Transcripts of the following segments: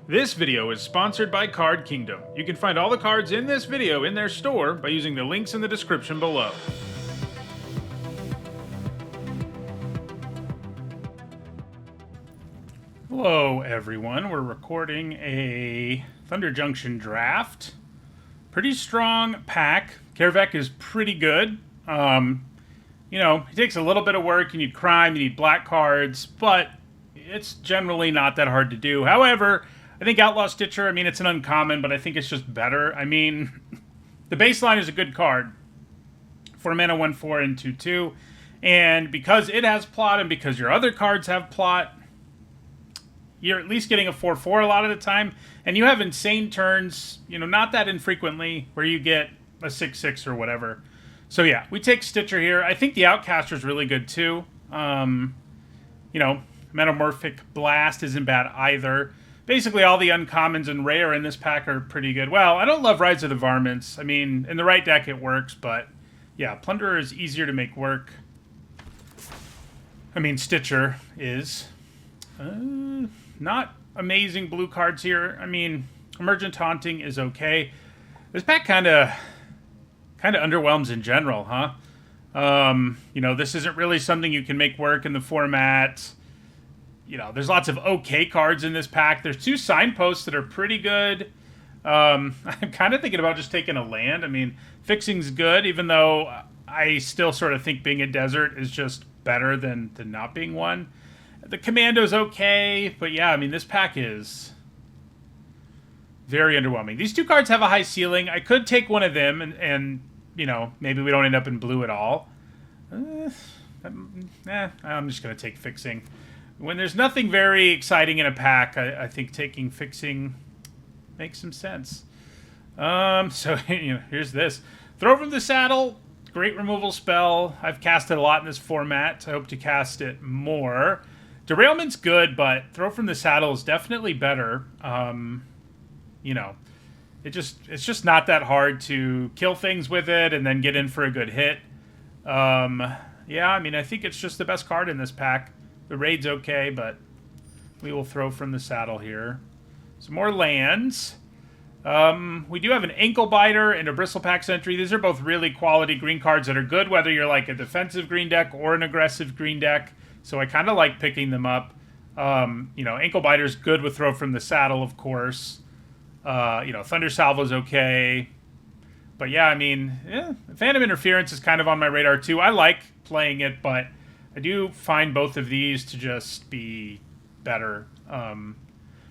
This video is sponsored by Card Kingdom. You can find all the cards in this video in their store by using the links in the description below. Hello everyone, we're recording a Thunder Junction draft. Pretty strong pack. Karavec is pretty good. You know, it takes a little bit of work. You need crime, you need black cards, but it's generally not that hard to do. However, I think Outlaw Stitcher, I mean, it's an uncommon, but I think it's just better. I mean, the baseline is a good card. 4 mana, 1/4, and 2/2. And because it has plot and because your other cards have plot, you're at least getting a 4/4 a lot of the time. And you have insane turns, you know, not that infrequently, where you get a 6/6 or whatever. So yeah, we take Stitcher here. I think the Outcaster is really good too. You know, Metamorphic Blast isn't bad either. Basically, all the uncommons and rare in this pack are pretty good. Well, I don't love Rise of the Varmints. I mean, in the right deck it works, but yeah, Plunderer is easier to make work. I mean, Stitcher is. Not amazing blue cards here. I mean, Emergent Haunting is okay. This pack kind of underwhelms in general, huh? You know, this isn't really something you can make work in the format. You know, there's lots of okay cards in this pack. There's 2 signposts that are pretty good. I'm kind of thinking about just taking a land. I mean, fixing's good, even though I still sort of think being a desert is just better than not being one. The Commando's okay, but yeah, I mean, this pack is very underwhelming. These 2 cards have a high ceiling. I could take one of them, and you know, maybe we don't end up in blue at all. I'm just going to take fixing. When there's nothing very exciting in a pack, I think taking fixing makes some sense. So, you know, here's this. Throw from the Saddle, great removal spell. I've cast it a lot in this format. I hope to cast it more. Derailment's good, but Throw from the Saddle is definitely better. You know, it's just not that hard to kill things with it and then get in for a good hit. Yeah, I mean, I think it's just the best card in this pack. The raid's okay, but we will Throw from the Saddle here. Some more lands. We do have an Ankle Biter and a Bristlepack Sentry. These are both really quality green cards that are good, whether you're like a defensive green deck or an aggressive green deck. So I kind of like picking them up. You know, Ankle Biter's good with Throw from the Saddle, of course. You know, Thunder Salvo's okay. But yeah, I mean, Phantom Interference is kind of on my radar too. I like playing it, but I do find both of these to just be better. I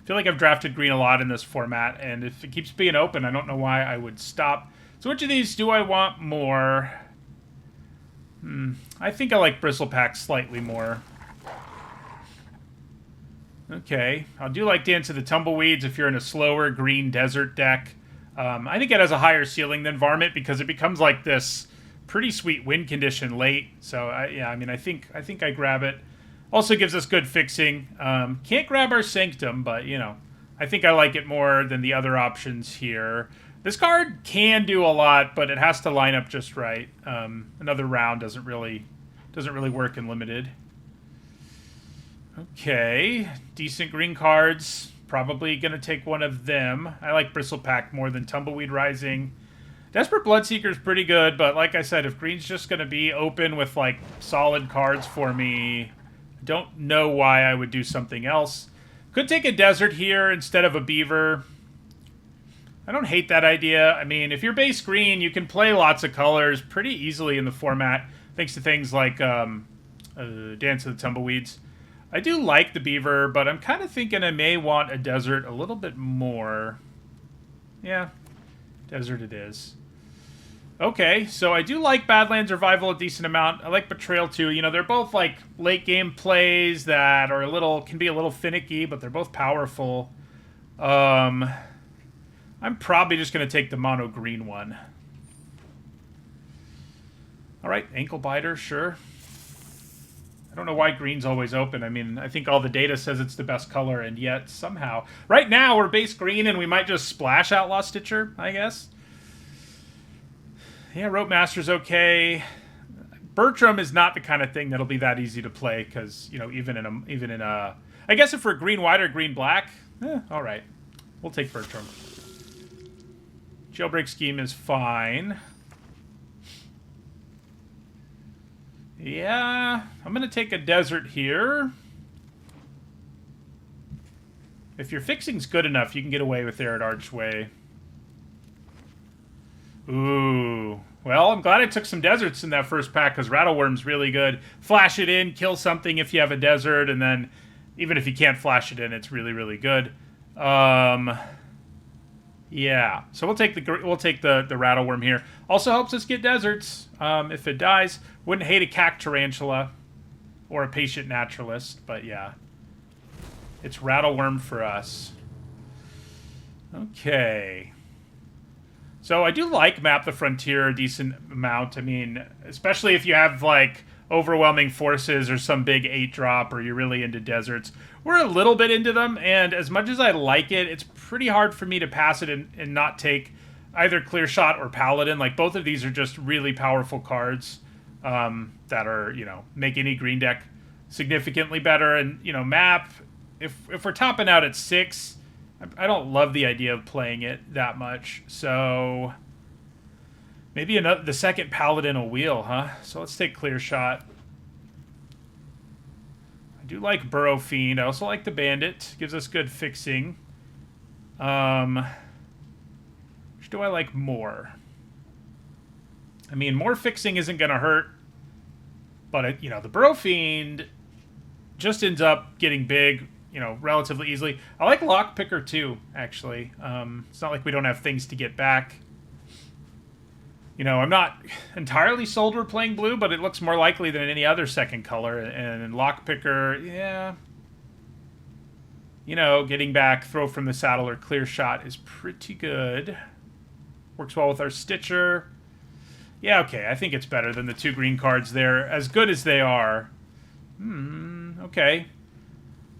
feel like I've drafted green a lot in this format, and if it keeps being open, I don't know why I would stop. So which of these do I want more? I think I like Bristlepack slightly more. Okay, I do like Dance of the Tumbleweeds if you're in a slower green desert deck. I think it has a higher ceiling than Varmint because it becomes like this pretty sweet win condition late. So yeah, I mean, I think I grab it. Also gives us good fixing. Can't grab our Sanctum, but you know, I think I like it more than the other options here. This card can do a lot, but it has to line up just right. Another round doesn't really work in limited. Okay, decent green cards. Probably gonna take one of them. I like Bristlepack more than Tumbleweed Rising. Desperate Bloodseeker is pretty good, but like I said, if green's just going to be open with, like, solid cards for me, I don't know why I would do something else. Could take a desert here instead of a beaver. I don't hate that idea. I mean, if you're base green, you can play lots of colors pretty easily in the format, thanks to things like Dance of the Tumbleweeds. I do like the beaver, but I'm kind of thinking I may want a desert a little bit more. Yeah, desert it is. Okay, so I do like Badlands Revival a decent amount. I like Betrayal too. You know, they're both like late game plays that are can be a little finicky, but they're both powerful. I'm probably just going to take the mono green one. All right, Ankle Biter, sure. I don't know why green's always open. I mean, I think all the data says it's the best color, and yet somehow, right now we're base green, and we might just splash Outlaw Stitcher, I guess. Yeah, Rope Master's okay. Bertram is not the kind of thing that'll be that easy to play because, you know, even in a, I guess if we're green white or green black, all right. We'll take Bertram. Jailbreak Scheme is fine. Yeah, I'm going to take a desert here. If your fixing's good enough, you can get away with there at Archway. Ooh. Well, I'm glad I took some deserts in that first pack, because Rattleworm's really good. Flash it in, kill something if you have a desert, and then even if you can't flash it in, it's really, really good. Yeah. So we'll take the Rattleworm here. Also helps us get deserts if it dies. Wouldn't hate a Cack Tarantula or a Patient Naturalist, but yeah. It's Rattleworm for us. Okay. So I do like Map the Frontier a decent amount. I mean, especially if you have, like, overwhelming forces or some big 8-drop or you're really into deserts. We're a little bit into them, and as much as I like it, it's pretty hard for me to pass it and not take either Clear Shot or Paladin. Like, both of these are just really powerful cards that are, you know, make any green deck significantly better. And, you know, Map, if we're topping out at 6... I don't love the idea of playing it that much, so maybe the second Paladin will wheel, huh? So let's take Clear Shot. I do like Burrow Fiend. I also like the Bandit. Gives us good fixing. Which do I like more? I mean, more fixing isn't going to hurt, but you know, the Burrow Fiend just ends up getting big, you know, relatively easily. I like Lockpicker too, actually. It's not like we don't have things to get back. You know, I'm not entirely sold we're playing blue, but it looks more likely than any other second color. And Lockpicker, yeah. You know, getting back Throw from the Saddle or Clear Shot is pretty good. Works well with our Stitcher. Yeah, okay, I think it's better than the 2 green cards there. As good as they are. Okay.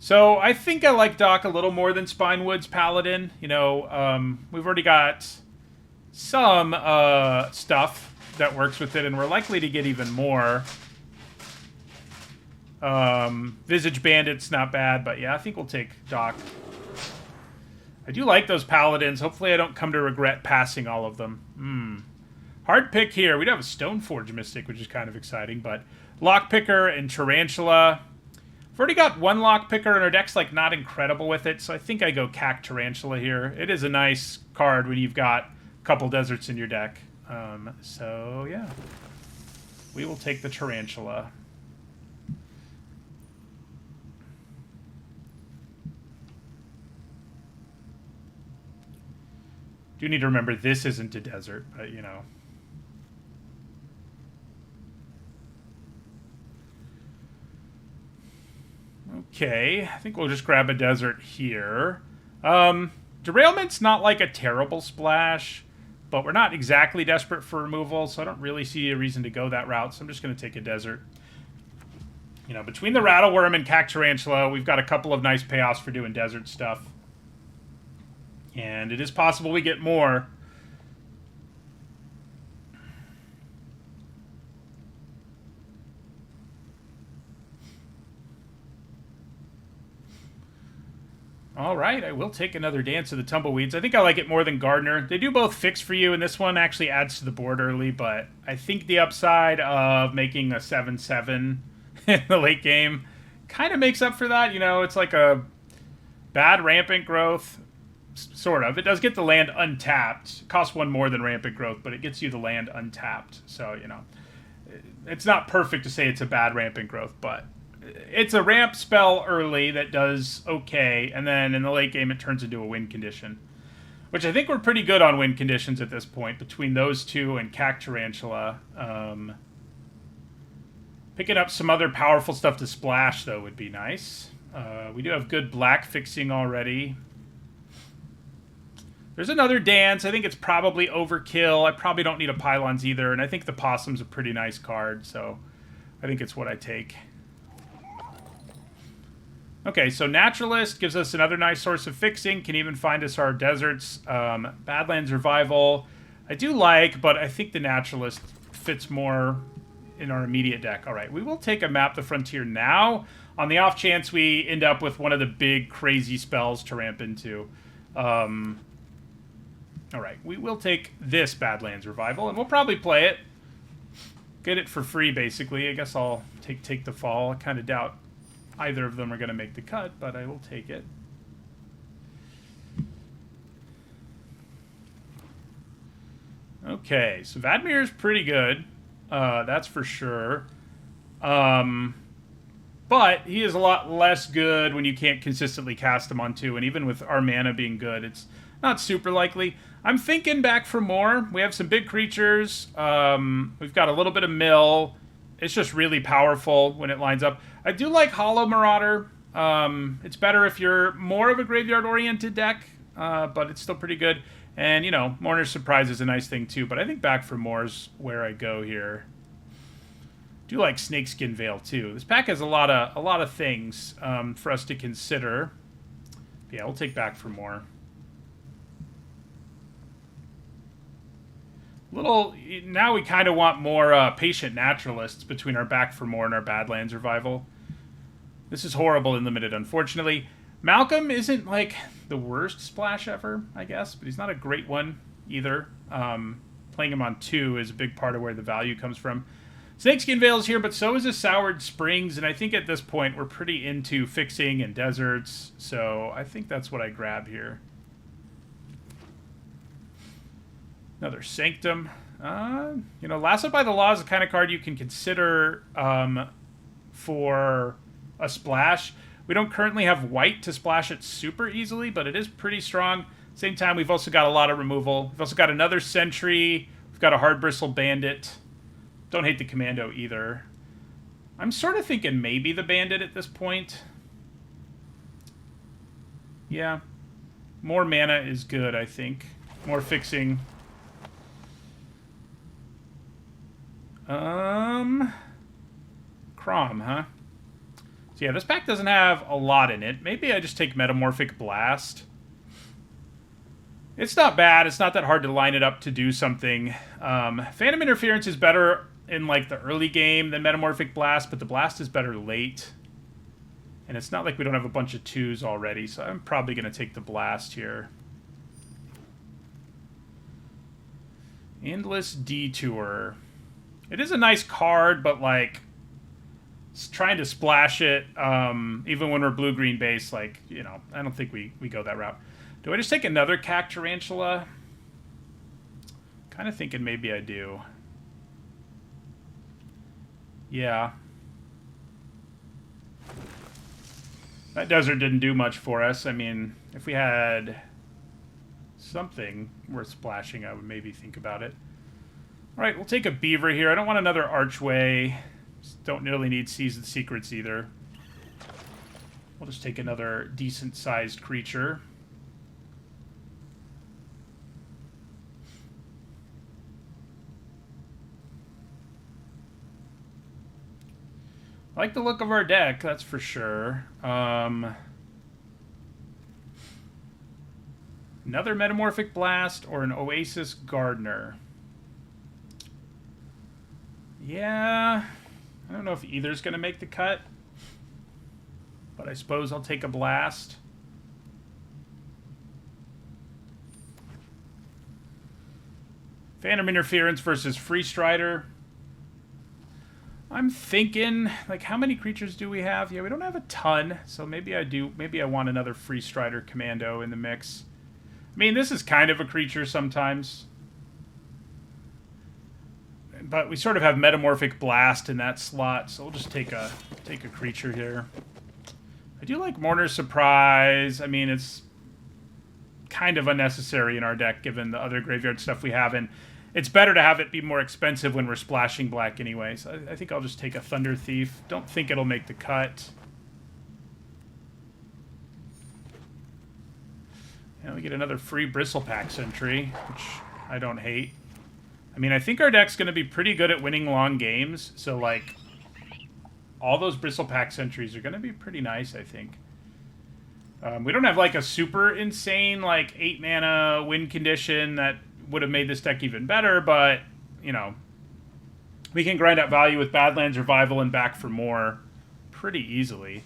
So I think I like Doc a little more than Spinewood's Paladin. You know, we've already got some stuff that works with it, and we're likely to get even more. Visage Bandit's not bad, but yeah, I think we'll take Doc. I do like those Paladins. Hopefully I don't come to regret passing all of them. Hard pick here. We do have a Stoneforge Mystic, which is kind of exciting, but Lockpicker and Tarantula. We've already got one Lockpicker, and our deck's, like, not incredible with it, so I think I go Cack Tarantula here. It is a nice card when you've got a couple deserts in your deck. So, yeah. We will take the Tarantula. Do need to remember this isn't a desert, but, you know. Okay, I think we'll just grab a desert here. Derailment's not like a terrible splash, but we're not exactly desperate for removal, so I don't really see a reason to go that route, so I'm just going to take a desert. You know, between the Rattleworm and Cack Tarantula, we've got a couple of nice payoffs for doing desert stuff. And it is possible we get more. All right, I will take another Dance of the Tumbleweeds. I think I like it more than Gardener. They do both fix for you, and this one actually adds to the board early, but I think the upside of making a 7/7 in the late game kind of makes up for that. You know, it's like a bad Rampant Growth, sort of. It does get the land untapped. It costs 1 more than Rampant Growth, but it gets you the land untapped. So, you know, it's not perfect to say it's a bad Rampant Growth, but it's a ramp spell early that does okay, and then in the late game it turns into a win condition. Which I think we're pretty good on win conditions at this point, between those two and Cack Tarantula. Picking up some other powerful stuff to splash, though, would be nice. We do have good black fixing already. There's another Dance. I think it's probably overkill. I probably don't need a Pylons either, and I think the Possum's a pretty nice card, so I think it's what I take. Okay, so Naturalist gives us another nice source of fixing, can even find us our deserts. Badlands Revival, I do like, but I think the Naturalist fits more in our immediate deck. All right, we will take a Map the Frontier now, on the off chance we end up with one of the big, crazy spells to ramp into. All right, we will take this Badlands Revival, and we'll probably play it. Get it for free, basically. I guess I'll take the fall. I kind of doubt either of them are going to make the cut, but I will take it. Okay, so Vadmir's pretty good. That's for sure. But he is a lot less good when you can't consistently cast him on 2, and even with our mana being good, it's not super likely. I'm thinking back for more. We have some big creatures. We've got a little bit of mill. It's just really powerful when it lines up. I do like Hollow Marauder. It's better if you're more of a graveyard-oriented deck, but it's still pretty good. And, you know, Mourner's Surprise is a nice thing, too. But I think back for more is where I go here. Do like Snakeskin Veil, too. This pack has a lot of things for us to consider. Yeah, we'll take back for more. Now we kind of want more Patient Naturalists between our back for more and our Badlands Revival. This is horrible and limited, unfortunately. Malcolm isn't, like, the worst splash ever, I guess, but he's not a great one either. Playing him on 2 is a big part of where the value comes from. Snakeskin Veil is here, but so is a Soured Springs, and I think at this point we're pretty into fixing and deserts, so I think that's what I grab here. Another Sanctum. You know, Lassoed by the Law is the kind of card you can consider for a splash. We don't currently have white to splash it super easily, but it is pretty strong. Same time, we've also got a lot of removal. We've also got another Sentry. We've got a Hard Bristle Bandit. Don't hate the Commando either. I'm sort of thinking maybe the Bandit at this point. Yeah. More mana is good, I think. More fixing. Crom, huh? So yeah, this pack doesn't have a lot in it. Maybe I just take Metamorphic Blast. It's not bad. It's not that hard to line it up to do something. Phantom Interference is better in like the early game than Metamorphic Blast, but the Blast is better late. And it's not like we don't have a bunch of 2s already, so I'm probably going to take the Blast here. Endless Detour. It is a nice card, but like trying to splash it, even when we're blue-green base, like, you know, I don't think we go that route. Do I just take another Cacturantula? Kind of thinking maybe I do. Yeah. That desert didn't do much for us. I mean, if we had something worth splashing, I would maybe think about it. All right, we'll take a Beaver here. I don't want another Archway. Don't really need Seasoned Secrets either. We'll just take another decent-sized creature. I like the look of our deck, that's for sure. Another Metamorphic Blast or an Oasis Gardener. Yeah, I don't know if either's going to make the cut, but I suppose I'll take a Blast. Phantom Interference versus Free Strider. I'm thinking, like, how many creatures do we have? Yeah, we don't have a ton, so maybe I do. Maybe I want another Free Strider Commando in the mix. I mean, this is kind of a creature sometimes. But we sort of have Metamorphic Blast in that slot, so we'll just take a creature here. I do like Mourner's Surprise. I mean, it's kind of unnecessary in our deck given the other graveyard stuff we have, and it's better to have it be more expensive when we're splashing black anyway. So I think I'll just take a Thunder Thief. Don't think it'll make the cut. And we get another free Bristlepack Sentry, which I don't hate. I mean, I think our deck's going to be pretty good at winning long games, so, like, all those Bristlepack Sentries are going to be pretty nice, I think. We don't have, like, a super insane, like, 8-mana win condition that would have made this deck even better, but, you know, we can grind out value with Badlands Revival and back for more pretty easily.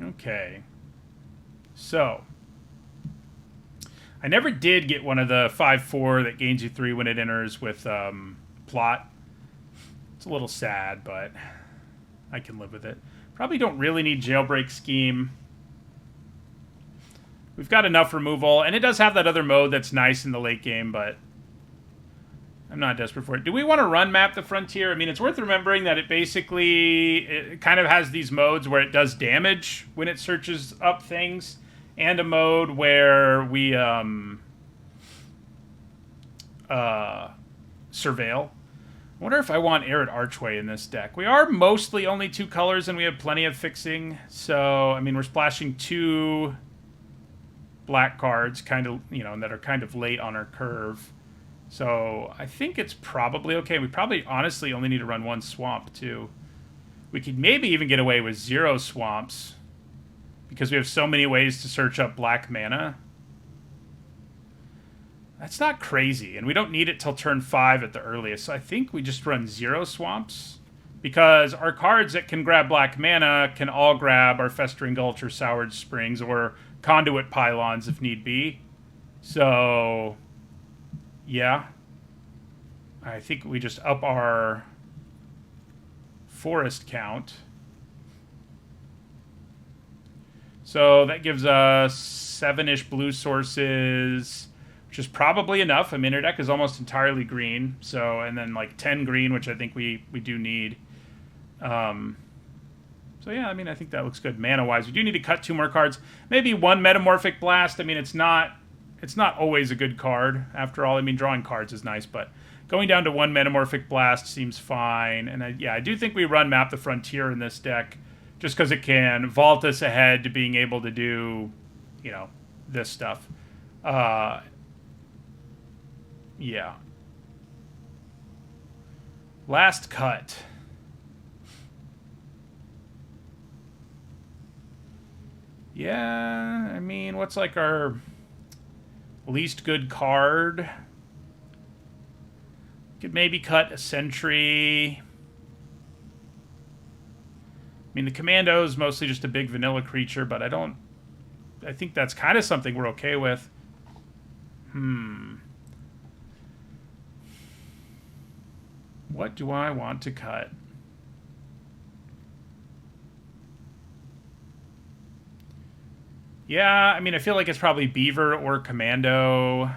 Okay. So, I never did get one of the 5/4 that gains you 3 when it enters with plot. It's a little sad, but I can live with it. Probably don't really need Jailbreak Scheme. We've got enough removal, and it does have that other mode that's nice in the late game, but I'm not desperate for it. Do we want to run Map the Frontier? I mean, it's worth remembering that it kind of has these modes where it does damage when it searches up things, and a mode where we surveil. I wonder if I want Arid Archway in this deck. We are mostly only 2 colors, and we have plenty of fixing. So, I mean, we're splashing 2 black cards, kind of, you know, that are kind of late on our curve. So, I think it's probably okay. We probably, honestly, only need to run 1 swamp, too. We could maybe even get away with 0 swamps, because we have so many ways to search up black mana. That's not crazy, and we don't need it till turn 5 at the earliest. So I think we just run 0 swamps, because our cards that can grab black mana can all grab our Festering Gulch or Soured Springs or Conduit Pylons if need be. So, yeah. I think we just up our forest count. So that gives us 7-ish blue sources, which is probably enough. I mean, our deck is almost entirely green. So, and then like 10 green, which I think we do need. So yeah, I mean, I think that looks good mana-wise. We do need to cut 2 more cards. Maybe 1 Metamorphic Blast. I mean, it's not always a good card, after all. I mean, drawing cards is nice, but going down to 1 Metamorphic Blast seems fine. And I do think we run Map the Frontier in this deck, just because it can vault us ahead to being able to do, you know, this stuff. Yeah. Last cut. Yeah, I mean, what's like our least good card? Could maybe cut a Sentry. I mean, the Commando is mostly just a big vanilla creature, but I think that's kind of something we're okay with. What do I want to cut? Yeah, I mean, I feel like it's probably Beaver or Commando.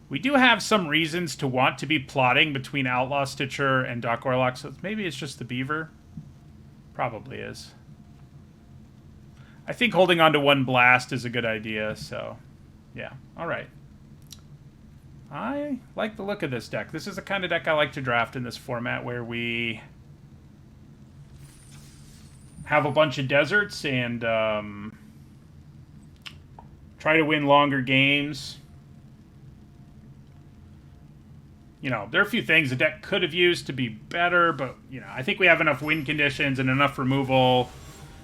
We do have some reasons to want to be plotting between Outlaw Stitcher and Doc Orlock, so maybe it's just the Beaver. Probably is. I think holding on to 1 blast is a good idea, so yeah. All right. I like the look of this deck. This is the kind of deck I like to draft in this format, where we have a bunch of deserts and try to win longer games. You know, there are a few things the deck could have used to be better, but, you know, I think we have enough win conditions and enough removal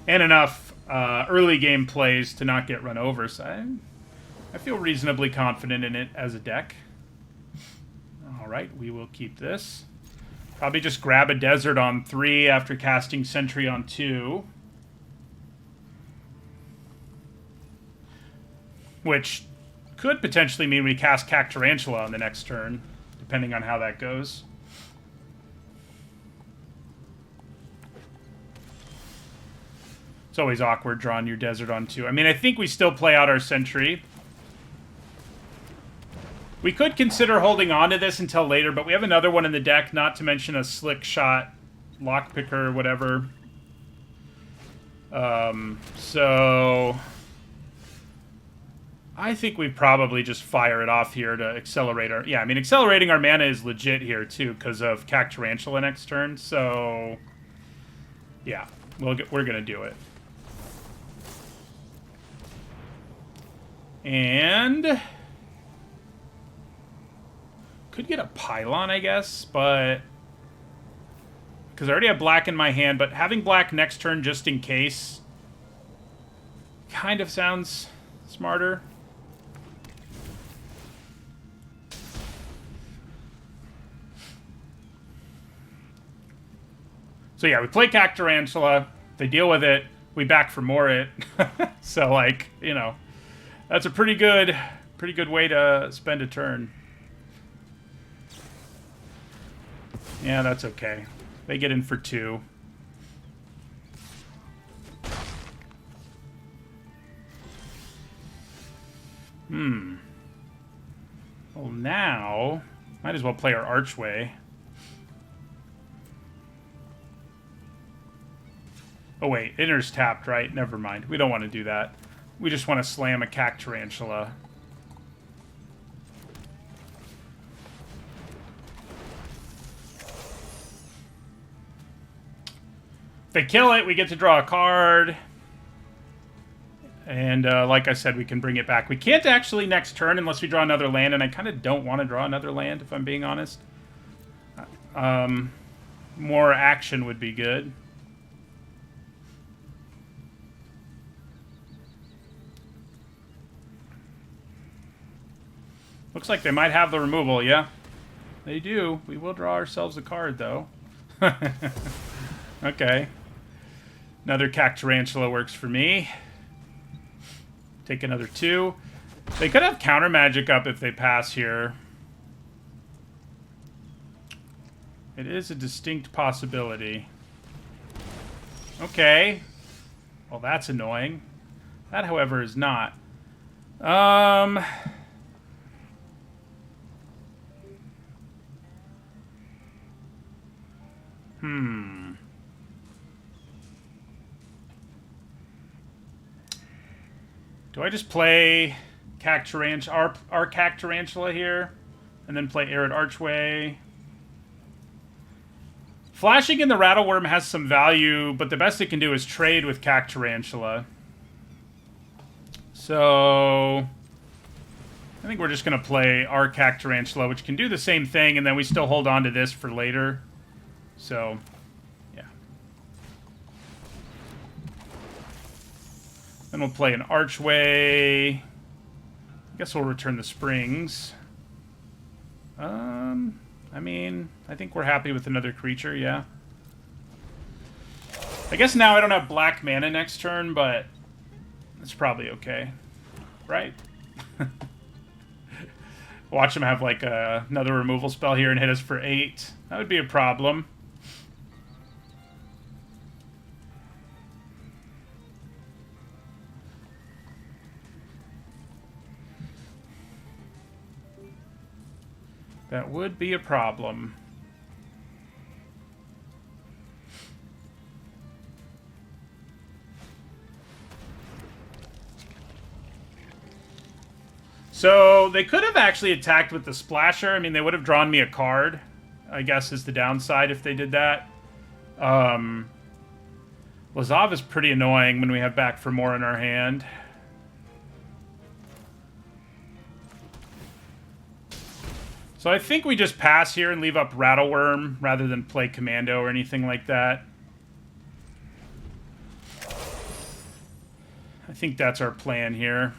and enough early game plays to not get run over. So I feel reasonably confident in it as a deck. All right, we will keep this. Probably just grab a desert on 3 after casting Sentry on 2. Which could potentially mean we cast Cactarantula on the next turn, depending on how that goes. It's always awkward drawing your desert on 2. I mean, I think we still play out our Sentry. We could consider holding on to this until later, but we have another one in the deck, not to mention a Slick Shot, Lockpicker, or whatever. So I think we probably just fire it off here to accelerate our... Yeah, I mean, accelerating our mana is legit here, too, because of Cactarantula next turn. So, yeah, we're going to do it. And could get a Pylon, I guess, but... Because I already have black in my hand, but having black next turn just in case kind of sounds smarter. So yeah, we play Cactarantula, they deal with it, we back for more it. So, like, you know, that's a pretty good way to spend a turn. Yeah, that's okay. They get in for 2. Well, now might as well play our archway. Oh wait, inner's tapped, right? Never mind. We don't want to do that. We just want to slam a Cactarantula. If they kill it, we get to draw a card. And like I said, we can bring it back. We can't actually next turn unless we draw another land, and I kind of don't want to draw another land, if I'm being honest. More action would be good. Looks like they might have the removal, yeah. They do. We will draw ourselves a card, though. Okay. Another Cactarantula works for me. Take another 2. They could have counter magic up if they pass here. It is a distinct possibility. Okay. Well, that's annoying. That, however, is not. Do I just play our Cactarantula here, and then play Arid Archway? Flashing in the Rattleworm has some value, but the best it can do is trade with Cactarantula. So I think we're just going to play our Cactarantula, which can do the same thing, and then we still hold on to this for later. So, yeah. Then we'll play an Archway. I guess we'll return the Springs. I mean, I think we're happy with another creature, yeah. I guess now I don't have black mana next turn, but it's probably okay. Right? Watch him have, like, another removal spell here and hit us for 8. That would be a problem. That would be a problem. So they could have actually attacked with the Splasher. I mean, they would have drawn me a card, I guess, is the downside if they did that. Lazav is pretty annoying when we have back for more in our hand. So I think we just pass here and leave up Rattleworm rather than play Commando or anything like that. I think that's our plan here.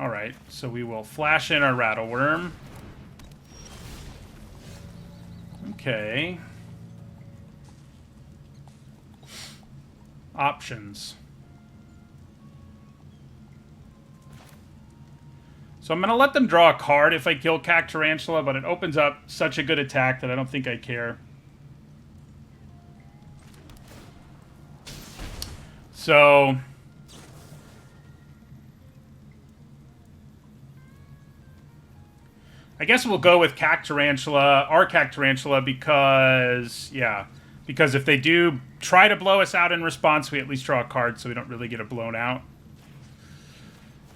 Alright, so we will flash in our Rattleworm. Okay. Options. So I'm going to let them draw a card if I kill Cactarantula, but it opens up such a good attack that I don't think I care. So I guess we'll go with Cactarantula, our Cactarantula, because, yeah, because if they do try to blow us out in response, we at least draw a card so we don't really get it blown out.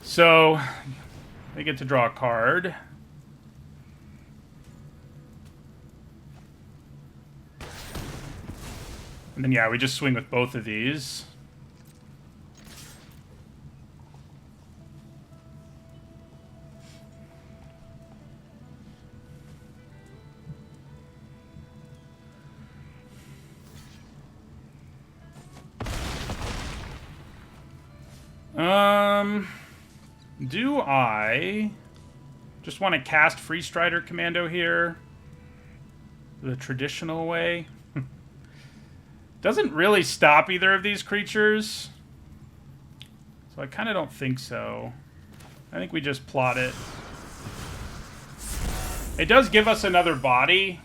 So they get to draw a card. And then, yeah, we just swing with both of these. Do I just want to cast Free Strider Commando here the traditional way? Doesn't really stop either of these creatures. So I kind of don't think so. I think we just plot it. It does give us another body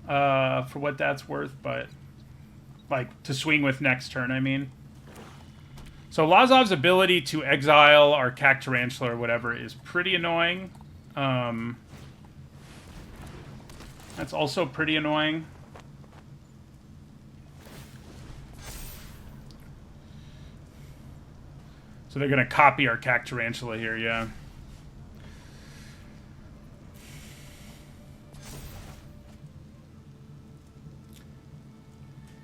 for what that's worth, but like to swing with next turn, I mean. So Lazov's ability to exile our Cactarantula or whatever is pretty annoying. That's also pretty annoying. So they're going to copy our Cactarantula here, yeah.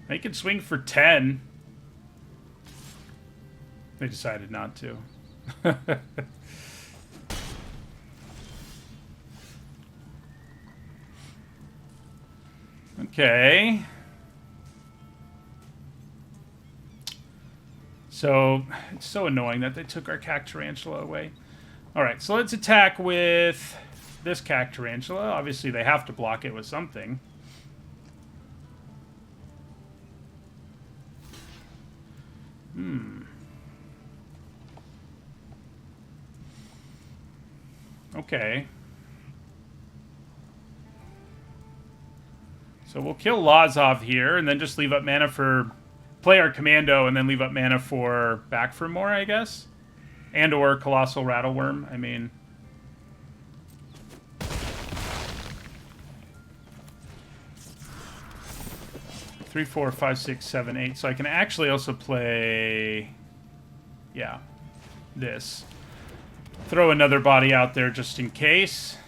They could swing for 10. They decided not to. Okay. So, it's so annoying that they took our Cactarantula away. Alright, so let's attack with this Cactarantula. Obviously, they have to block it with something. Okay. So we'll kill Lazov here, and then just leave up mana for... Play our Commando, and then leave up mana for back for more, I guess? And or Colossal Rattleworm, I mean... 3, 4, 5, 6, 7, 8. So I can actually also play... Yeah. This. Throw another body out there just in case.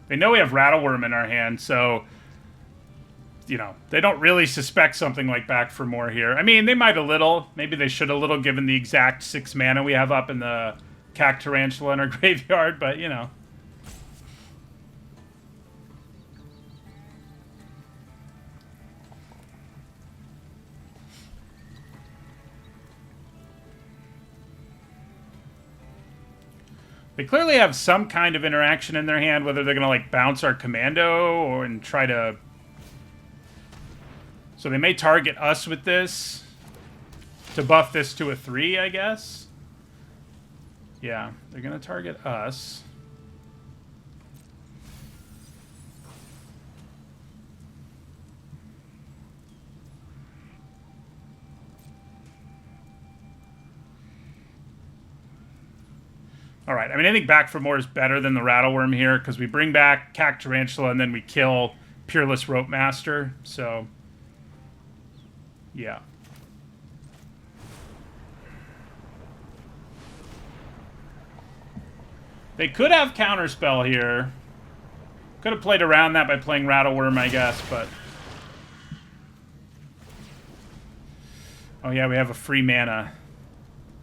They know we have Rattleworm in our hand, so, you know, they don't really suspect something like back for more here. I mean, they might a little. Maybe they should a little, given the exact 6 mana we have up in the Cactarantula in our graveyard, but, you know. They clearly have some kind of interaction in their hand, whether they're going to, like, bounce our Commando or and try to... So they may target us with this to buff this to a 3, I guess. Yeah, they're going to target us. Alright, I mean, I think back for more is better than the Rattleworm here, because we bring back Cactarantula and then we kill Peerless Rope Master, so... Yeah. They could have Counterspell here. Could have played around that by playing Rattleworm, I guess, but... Oh yeah, we have a free mana.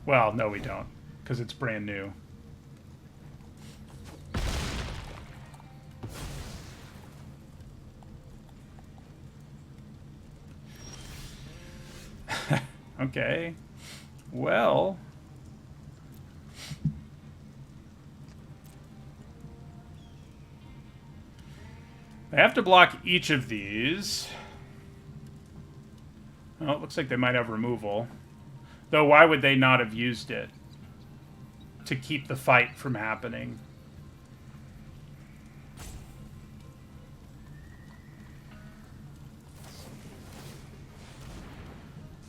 Well, no we don't, because it's brand new. Okay. Well... They have to block each of these. Oh, it looks like they might have removal. Though why would they not have used it? To keep the fight from happening.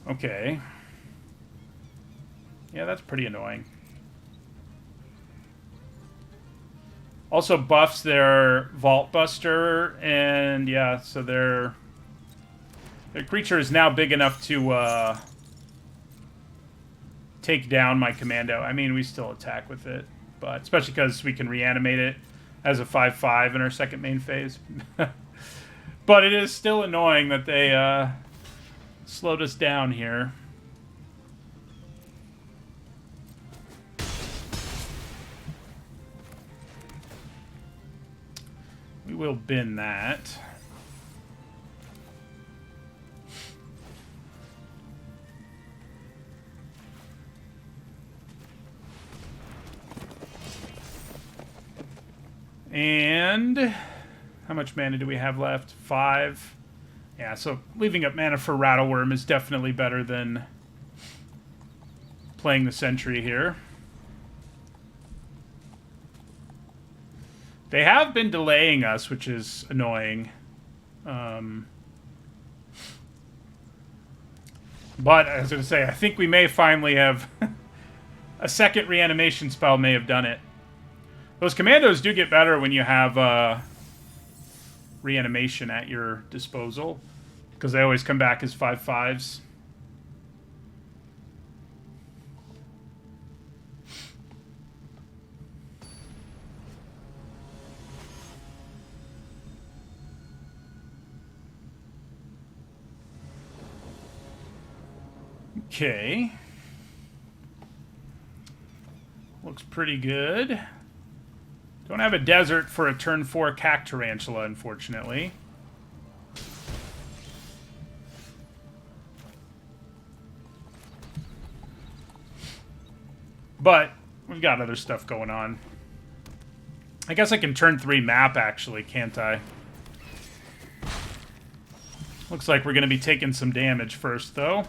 Okay. Yeah, that's pretty annoying. Also buffs their Vault Buster, and yeah, so their creature is now big enough to take down my Commando. I mean, we still attack with it, but especially because we can reanimate it as a 5/5 in our second main phase. But it is still annoying that they slowed us down here. We will bin that. And how much mana do we have left? 5. Yeah, so leaving up mana for Rattleworm is definitely better than playing the Sentry here. They have been delaying us, which is annoying. But, I was going to say, I think we may finally have... a second reanimation spell may have done it. Those commandos do get better when you have reanimation at your disposal, because they always come back as 5/5s. Okay. Looks pretty good. Don't have a desert for a turn 4 Cac Tarantula, unfortunately. But we've got other stuff going on. I guess I can turn 3 map, actually, can't I? Looks like we're going to be taking some damage first, though.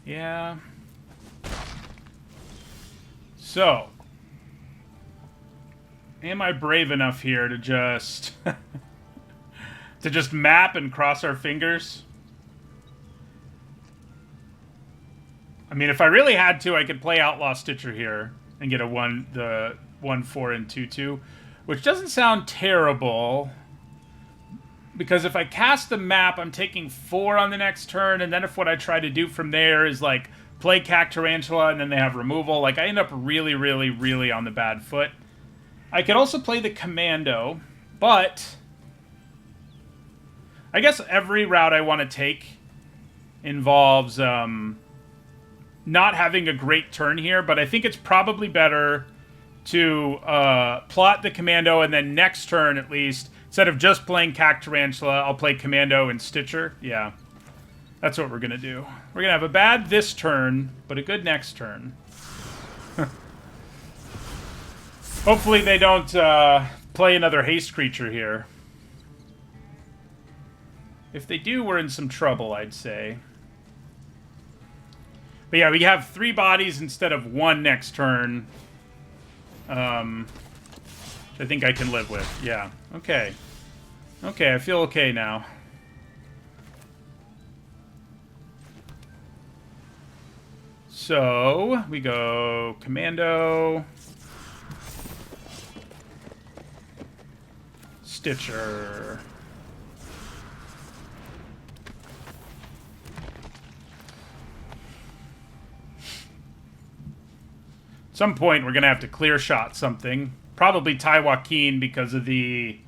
Yeah. So, am I brave enough here to just to just map and cross our fingers? I mean, if I really had to, I could play Outlaw Stitcher here and get the 1/4 and 2/2, which doesn't sound terrible. Because if I cast the map, I'm taking 4 on the next turn, and then if what I try to do from there is, like, play Cac Tarantula, and then they have removal, like, I end up really, really, really on the bad foot. I could also play the Commando, but I guess every route I want to take involves not having a great turn here, but I think it's probably better to plot the Commando, and then next turn, at least... Instead of just playing Cac Tarantula, I'll play Commando and Stitcher. Yeah, that's what we're going to do. We're going to have a bad this turn, but a good next turn. Hopefully they don't play another haste creature here. If they do, we're in some trouble, I'd say. But yeah, we have 3 bodies instead of 1 next turn. I think I can live with. Yeah, okay. Okay, I feel okay now. So, we go Commando, Stitcher. At some point, we're going to have to clear shot something. Probably Ty Joaquin because of the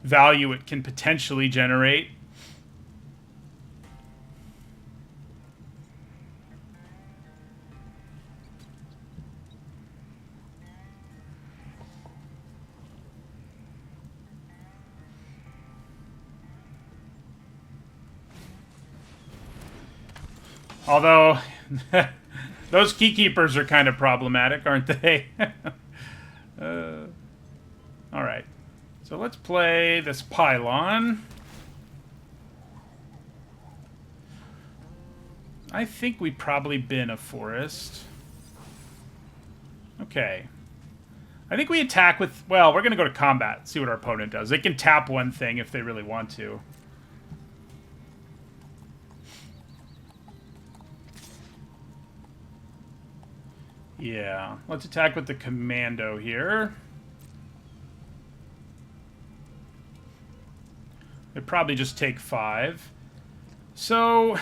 value it can potentially generate. Although, those Keykeepers are kind of problematic, aren't they? Alright. So let's play this Pylon. I think we probably bin a forest. Okay. I think we attack with... Well, we're going to go to combat, see what our opponent does. They can tap one thing if they really want to. Yeah. Let's attack with the Commando here. It'd probably just take 5. So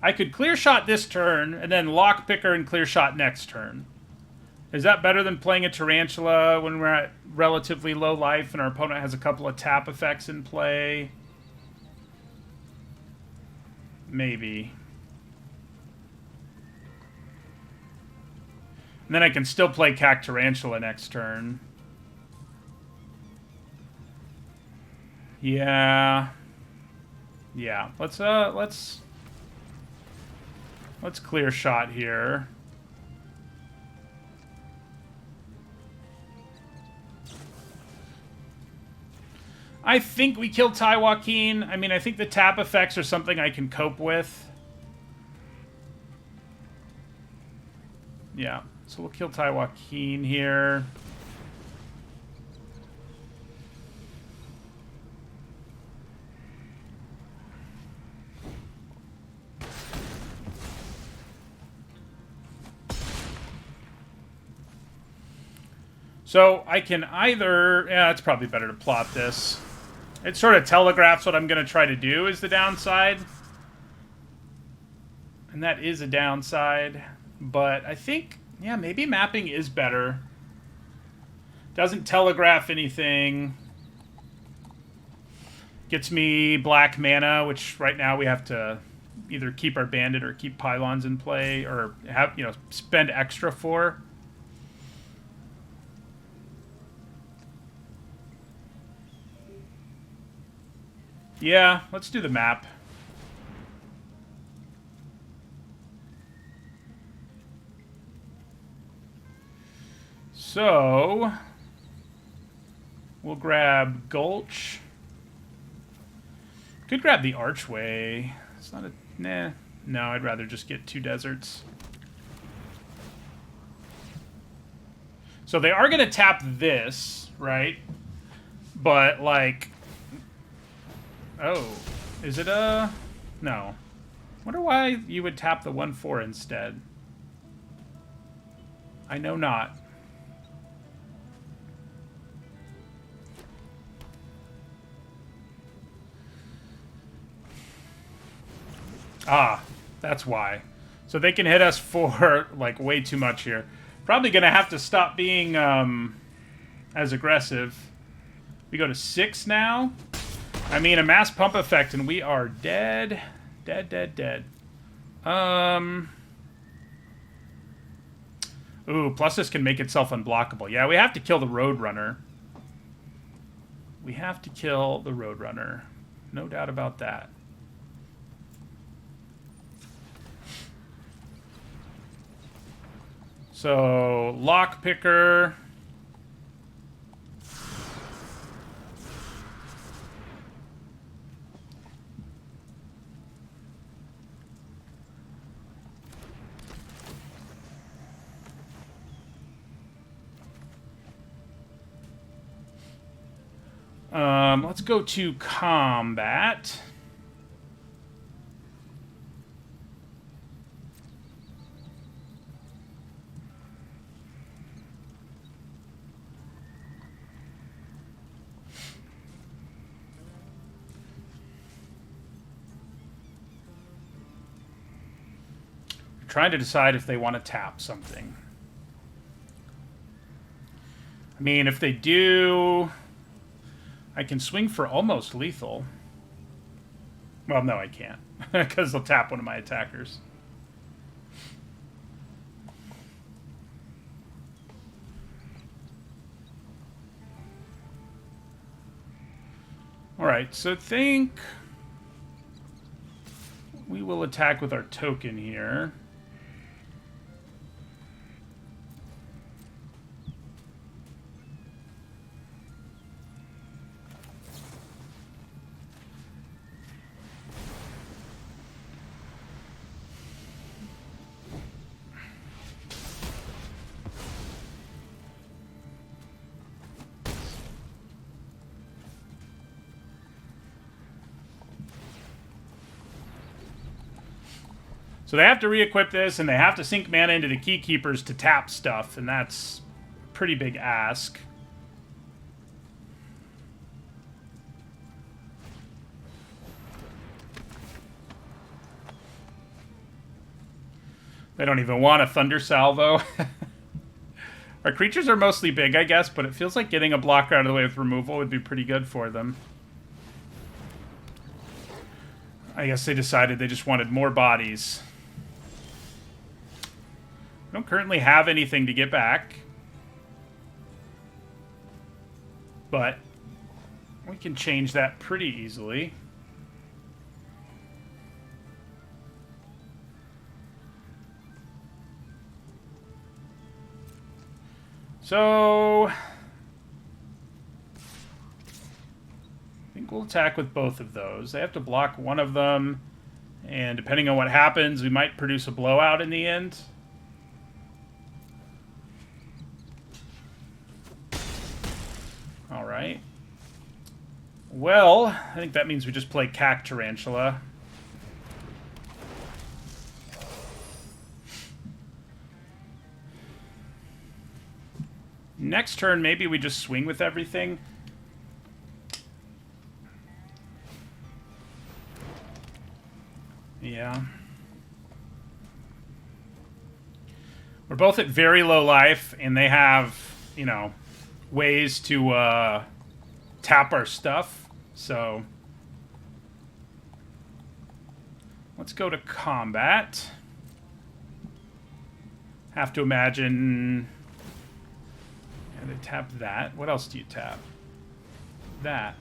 I could clear shot this turn, and then lockpicker and clear shot next turn. Is that better than playing a Tarantula when we're at relatively low life and our opponent has a couple of tap effects in play? Maybe. And then I can still play Cac Tarantula next turn. Yeah. Yeah. Let's clear shot here. I think we kill Ty Joaquin. I mean, I think the tap effects are something I can cope with. Yeah. So we'll kill Ty Joaquin here. So I can either... Yeah, it's probably better to plot this. It sort of telegraphs what I'm going to try to do is the downside. And that is a downside. But I think, yeah, maybe mapping is better. Doesn't telegraph anything. Gets me black mana, which right now we have to either keep our bandit or keep pylons in play, or have, you know, spend extra for. Yeah, let's do the map. So we'll grab Gulch. Could grab the Archway. It's not a... Nah. No, I'd rather just get 2 deserts. So they are going to tap this, right? But, like... Oh. Is it a... No. Wonder why you would tap the 1/4 instead. I know not. Ah, that's why. So they can hit us for, like, way too much here. Probably going to have to stop being as aggressive. We go to 6 now. I mean, a mass pump effect, and we are dead. Dead, dead, dead. Ooh, plus this can make itself unblockable. Yeah, we have to kill the Roadrunner. We have to kill the Roadrunner. No doubt about that. So, Lockpicker. Let's go to combat. Trying to decide if they want to tap something. I mean, if they do, I can swing for almost lethal. Well, no, I can't, because they'll tap one of my attackers. Alright, so I think we will attack with our token here. So they have to re-equip this, and they have to sink mana into the Keykeepers to tap stuff, and that's a pretty big ask. They don't even want a Thunder Salvo. Our creatures are mostly big, I guess, but it feels like getting a blocker out of the way with removal would be pretty good for them. I guess they decided they just wanted more bodies. I don't currently have anything to get back. But we can change that pretty easily. So I think we'll attack with both of those. They have to block one of them, and depending on what happens, we might produce a blowout in the end. All right. Well, I think that means we just play Cack Tarantula. Next turn, maybe we just swing with everything. Yeah. We're both at very low life, and they have, you know, ways to tap our stuff. So let's go to combat. Have to imagine... they tap that. What else do you tap? That.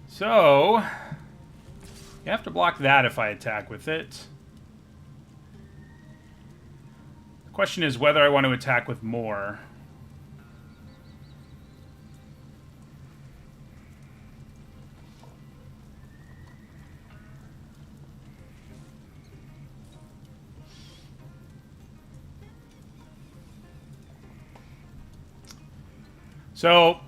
So you have to block that if I attack with it. The question is whether I want to attack with more. So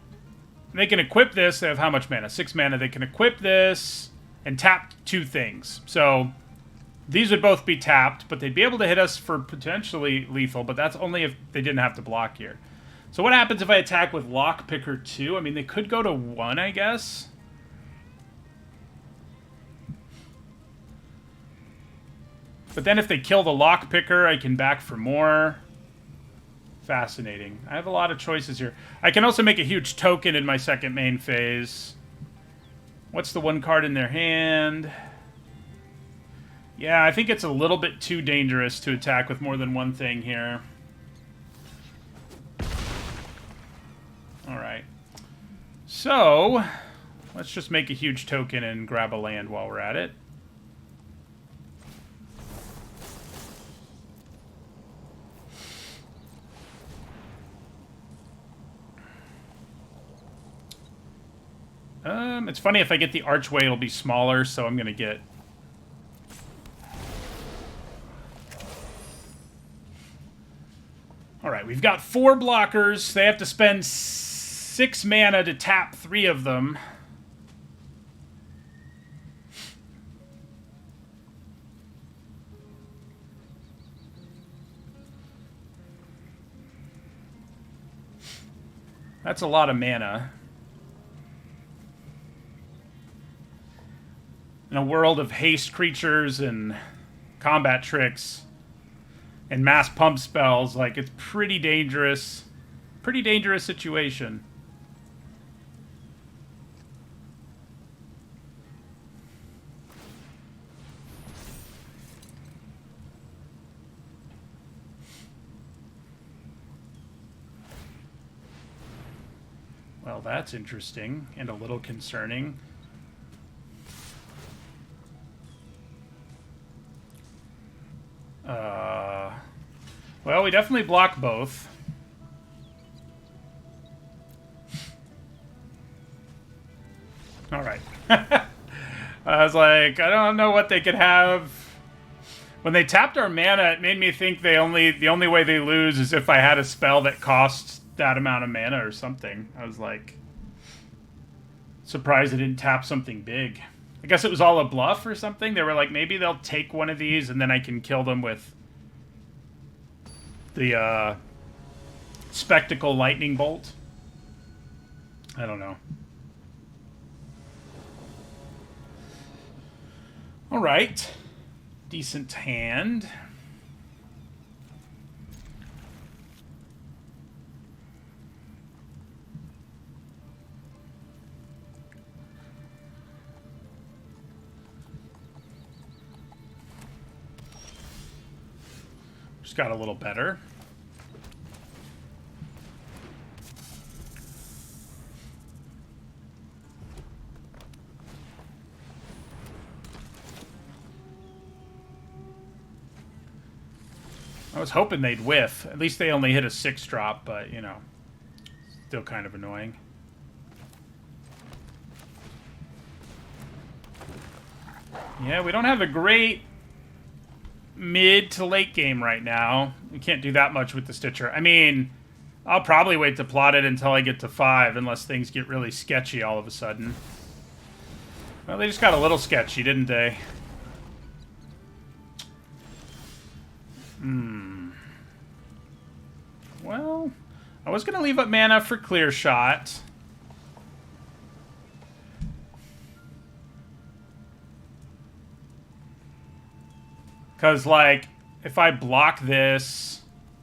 they can equip this. They have how much mana? 6 mana. They can equip this and tap 2 things. So these would both be tapped, but they'd be able to hit us for potentially lethal, but that's only if they didn't have to block here. So what happens if I attack with Lockpicker 2? I mean, they could go to 1, I guess. But then if they kill the Lockpicker, I can back for more. Fascinating. I have a lot of choices here. I can also make a huge token in my second main phase. What's the one card in their hand? Yeah, I think it's a little bit too dangerous to attack with more than one thing here. Alright. So, let's just make a huge token and grab a land while we're at it. It's funny, if I get the Archway, it'll be smaller, so I'm going to get... Alright, we've got 4 blockers. They have to spend 6 mana to tap 3 of them. That's a lot of mana. In a world of haste creatures and combat tricks and mass pump spells, like, it's pretty dangerous. Pretty dangerous situation. Well, that's interesting and a little concerning. Well, we definitely block both. Alright. I was like, I don't know what they could have. When they tapped our mana, it made me think the only way they lose is if I had a spell that costs that amount of mana or something. I was like, surprised they didn't tap something big. I guess it was all a bluff or something. They were like, maybe they'll take one of these and then I can kill them with the Spectacle Lightning Bolt. I don't know. All right. Decent hand. got a little better. I was hoping they'd whiff. At least they only hit a 6-drop, but, you know, still kind of annoying. Yeah, we don't have a great mid to late game right now. We can't do that much with the Stitcher. I mean, I'll probably wait to plot it until I get to 5, unless things get really sketchy all of a sudden. Well, they just got a little sketchy, didn't they? Well, I was going to leave up mana for Clear Shot. Because, like, if I block this...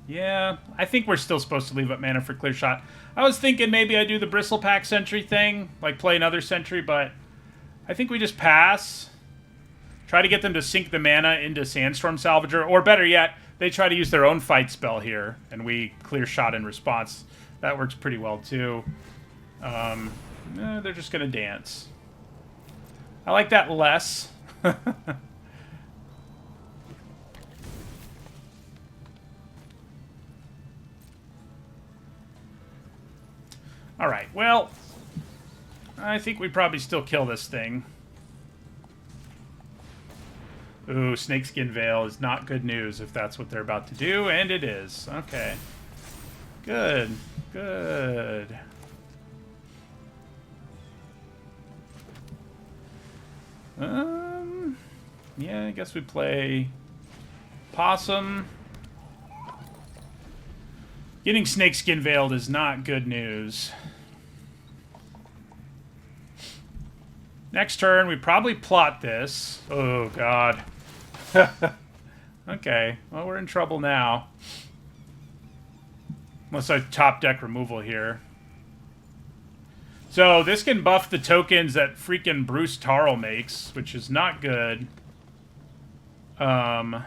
Yeah, I think we're still supposed to leave up mana for Clear Shot. I was thinking maybe I do the Bristlepack Sentry thing, like play another Sentry, but I think we just pass. Try to get them to sink the mana into Sandstorm Salvager, or better yet, they try to use their own fight spell here, and we Clear Shot in response. That works pretty well, too. They're just going to dance. I like that less. Alright, well, I think we probably still kill this thing. Ooh, Snakeskin Veil is not good news if that's what they're about to do, and it is. Okay. Good. Good. Yeah, I guess we play Possum. Getting Snakeskin Veiled is not good news. Next turn, we probably plot this. Oh, God. Okay, well, we're in trouble now. Unless I top deck removal here. So, this can buff the tokens that freaking Bruce Tarl makes, which is not good. I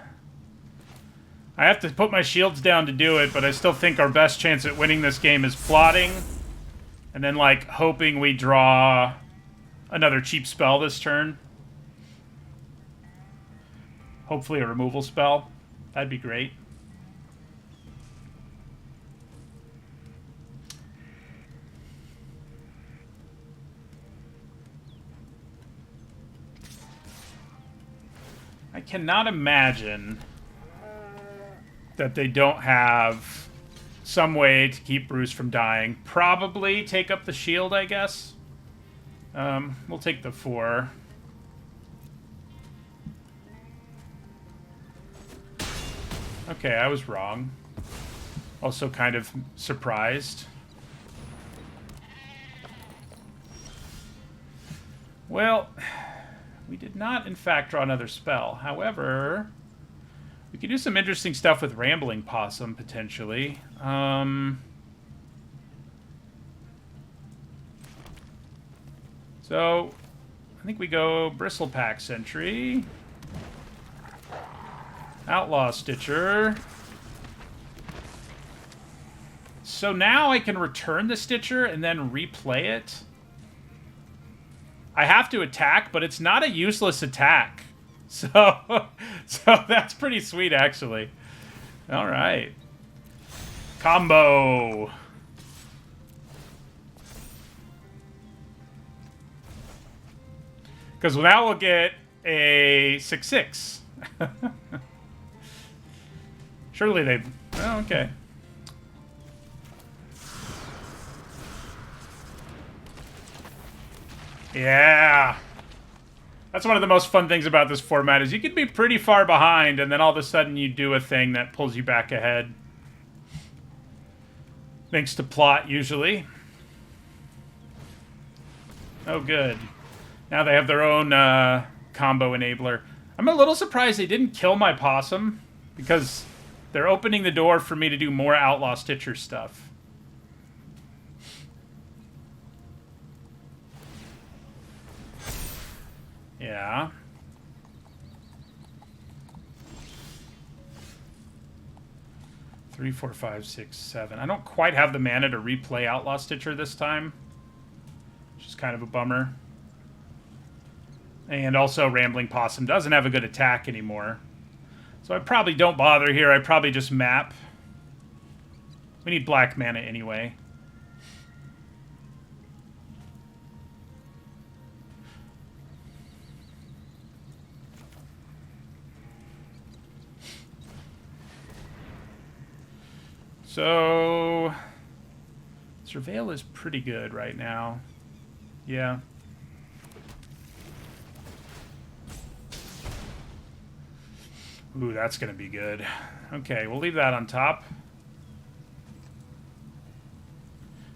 have to put my shields down to do it, but I still think our best chance at winning this game is plotting. And then, like, hoping we draw another cheap spell this turn. Hopefully a removal spell. That'd be great. I cannot imagine that they don't have some way to keep Bruce from dying. Probably take up the shield, I guess. We'll take the 4. Okay, I was wrong. Also kind of surprised. Well, we did not, in fact, draw another spell. However, we could do some interesting stuff with Rambling Possum, potentially. So, I think we go Bristlepack Sentry. Outlaw Stitcher. So now I can return the Stitcher and then replay it. I have to attack, but it's not a useless attack. So that's pretty sweet, actually. All right. Combo. Because now we'll get a 6/6. Surely they... Oh, okay. Yeah. That's one of the most fun things about this format is you can be pretty far behind and then all of a sudden you do a thing that pulls you back ahead. Thanks to plot, usually. Oh, good. Now they have their own combo enabler. I'm a little surprised they didn't kill my Possum because they're opening the door for me to do more Outlaw Stitcher stuff. Yeah. 3, 4, 5, 6, 7. I don't quite have the mana to replay Outlaw Stitcher this time, which is kind of a bummer. And also, Rambling Possum doesn't have a good attack anymore. So I probably don't bother here. I probably just map. We need black mana anyway. So, Surveil is pretty good right now. Yeah. Ooh, that's going to be good. Okay, we'll leave that on top.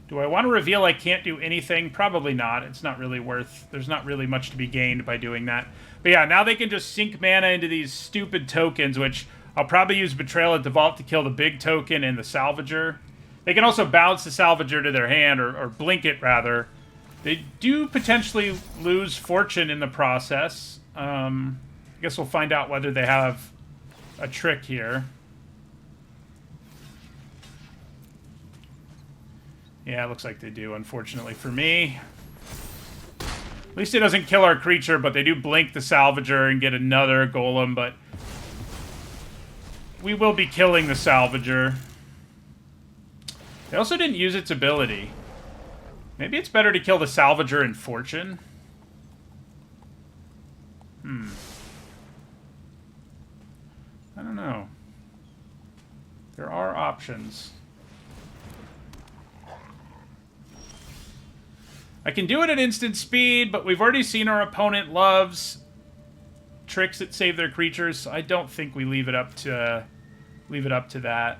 Do I want to reveal I can't do anything? Probably not. It's not really worth... There's not really much to be gained by doing that. But yeah, now they can just sink mana into these stupid tokens, which I'll probably use Betrayal at the Vault to kill the big token and the Salvager. They can also bounce the Salvager to their hand, or blink it, rather. They do potentially lose Fortune in the process. I guess we'll find out whether they have a trick here. Yeah, it looks like they do, unfortunately for me. At least it doesn't kill our creature, but they do blink the Salvager and get another Golem, but we will be killing the Salvager. They also didn't use its ability. Maybe it's better to kill the Salvager in Fortune. I don't know. There are options. I can do it at instant speed, but we've already seen our opponent loves tricks that save their creatures, so I don't think we leave it up to that.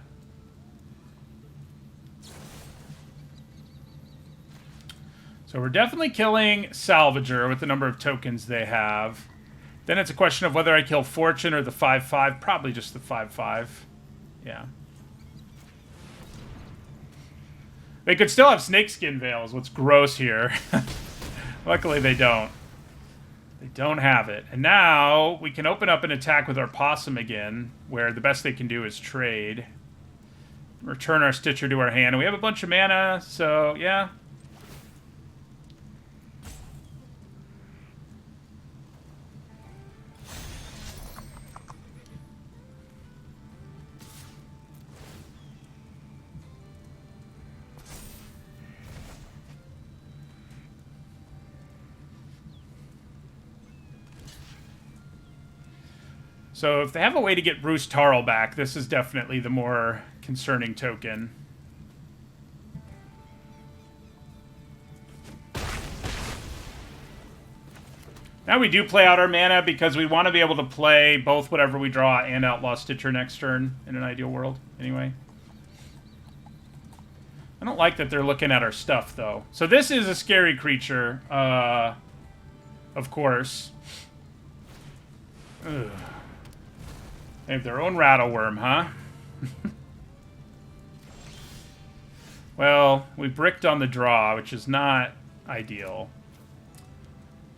So we're definitely killing Salvager with the number of tokens they have. Then it's a question of whether I kill Fortune or the 5/5. Probably just the 5/5. Yeah. They could still have Snakeskin Veils, what's gross here. Luckily they don't. They don't have it. And now we can open up an attack with our Possum again, where the best they can do is trade. Return our Stitcher to our hand. And we have a bunch of mana, so yeah. So if they have a way to get Bruce Tarl back, this is definitely the more concerning token. Now we do play out our mana because we want to be able to play both whatever we draw and Outlaw Stitcher next turn in an ideal world, anyway. I don't like that they're looking at our stuff, though. So this is a scary creature, of course. Ugh. They have their own Rattleworm, huh? Well, we bricked on the draw, which is not ideal.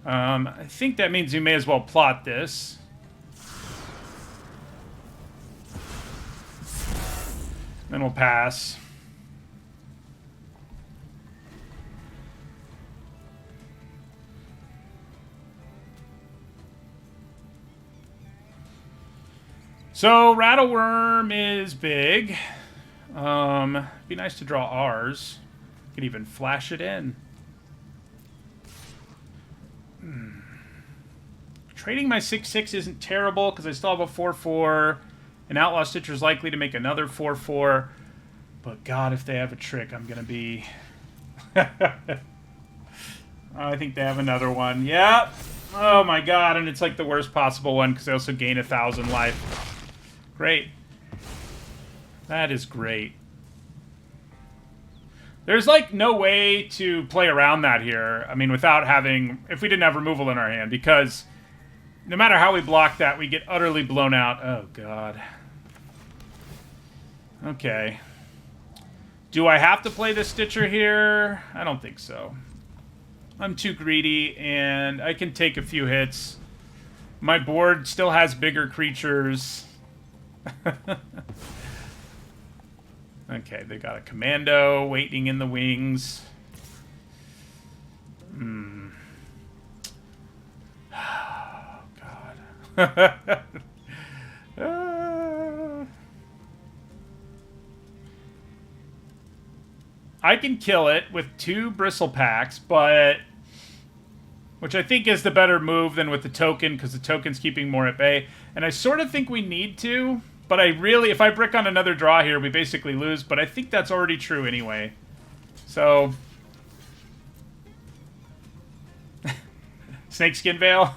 I think that means we may as well plot this. Then we'll pass. So, Rattleworm is big. Be nice to draw ours. Could even flash it in. Trading my 6/6 isn't terrible, because I still have a 4/4. And Outlaw Stitcher's likely to make another 4/4. But God, if they have a trick, I'm going to be... I think they have another one. Yep. Oh my God, and it's like the worst possible one, because they also gain 1,000 life. Great. That is great. There's, like, no way to play around that here. I mean, without having... If we didn't have removal in our hand, because no matter how we block that, we get utterly blown out. Oh, God. Okay. Do I have to play the Stitcher here? I don't think so. I'm too greedy, and I can take a few hits. My board still has bigger creatures. Okay, they got a commando waiting in the wings. Hmm. Oh, God. I can kill it with 2 bristle packs, but... which I think is the better move than with the token, because the token's keeping more at bay. And I sort of think we need to, but I really... if I brick on another draw here, we basically lose, but I think that's already true anyway. So... Snakeskin Veil?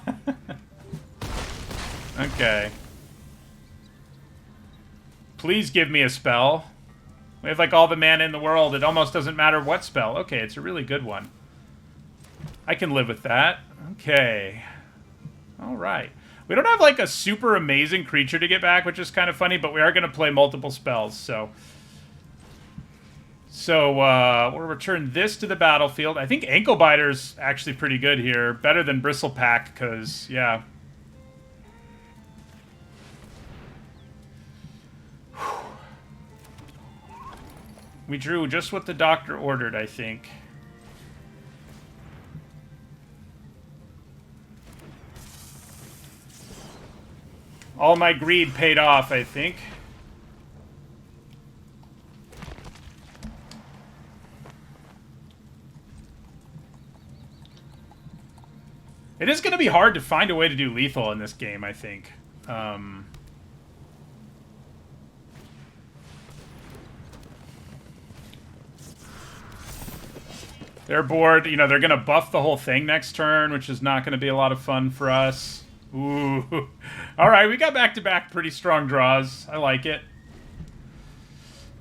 Okay. Please give me a spell. We have like all the mana in the world. It almost doesn't matter what spell. Okay, it's a really good one. I can live with that. Okay. Alright. We don't have like a super amazing creature to get back, which is kind of funny, but we are going to play multiple spells, so... So, we'll return this to the battlefield. I think Ankle Biter's actually pretty good here. Better than Bristle Pack, because, yeah. We drew just what the doctor ordered, I think. All my greed paid off, I think. It is going to be hard to find a way to do lethal in this game, I think. They're bored. You know, they're going to buff the whole thing next turn, which is not going to be a lot of fun for us. Ooh. All right, we got back-to-back pretty strong draws. I like it.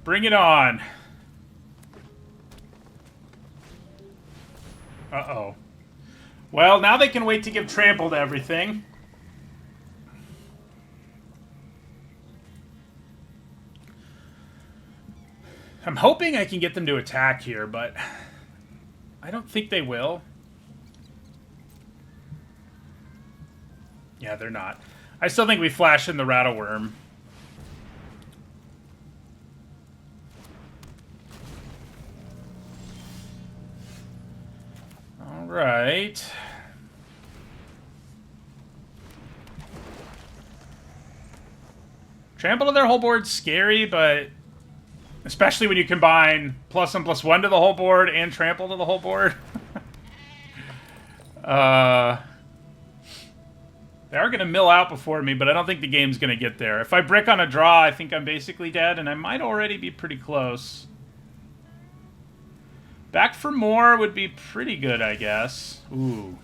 Bring it on. Uh-oh. Well, now they can wait to give trample to everything. I'm hoping I can get them to attack here, but I don't think they will. Yeah, they're not. I still think we flash in the Rattleworm. All right. Trample to their whole board's scary, but especially when you combine +1/+1 to the whole board and trample to the whole board. They are going to mill out before me, but I don't think the game's going to get there. If I brick on a draw, I think I'm basically dead, and I might already be pretty close. Back for more would be pretty good, I guess. Ooh.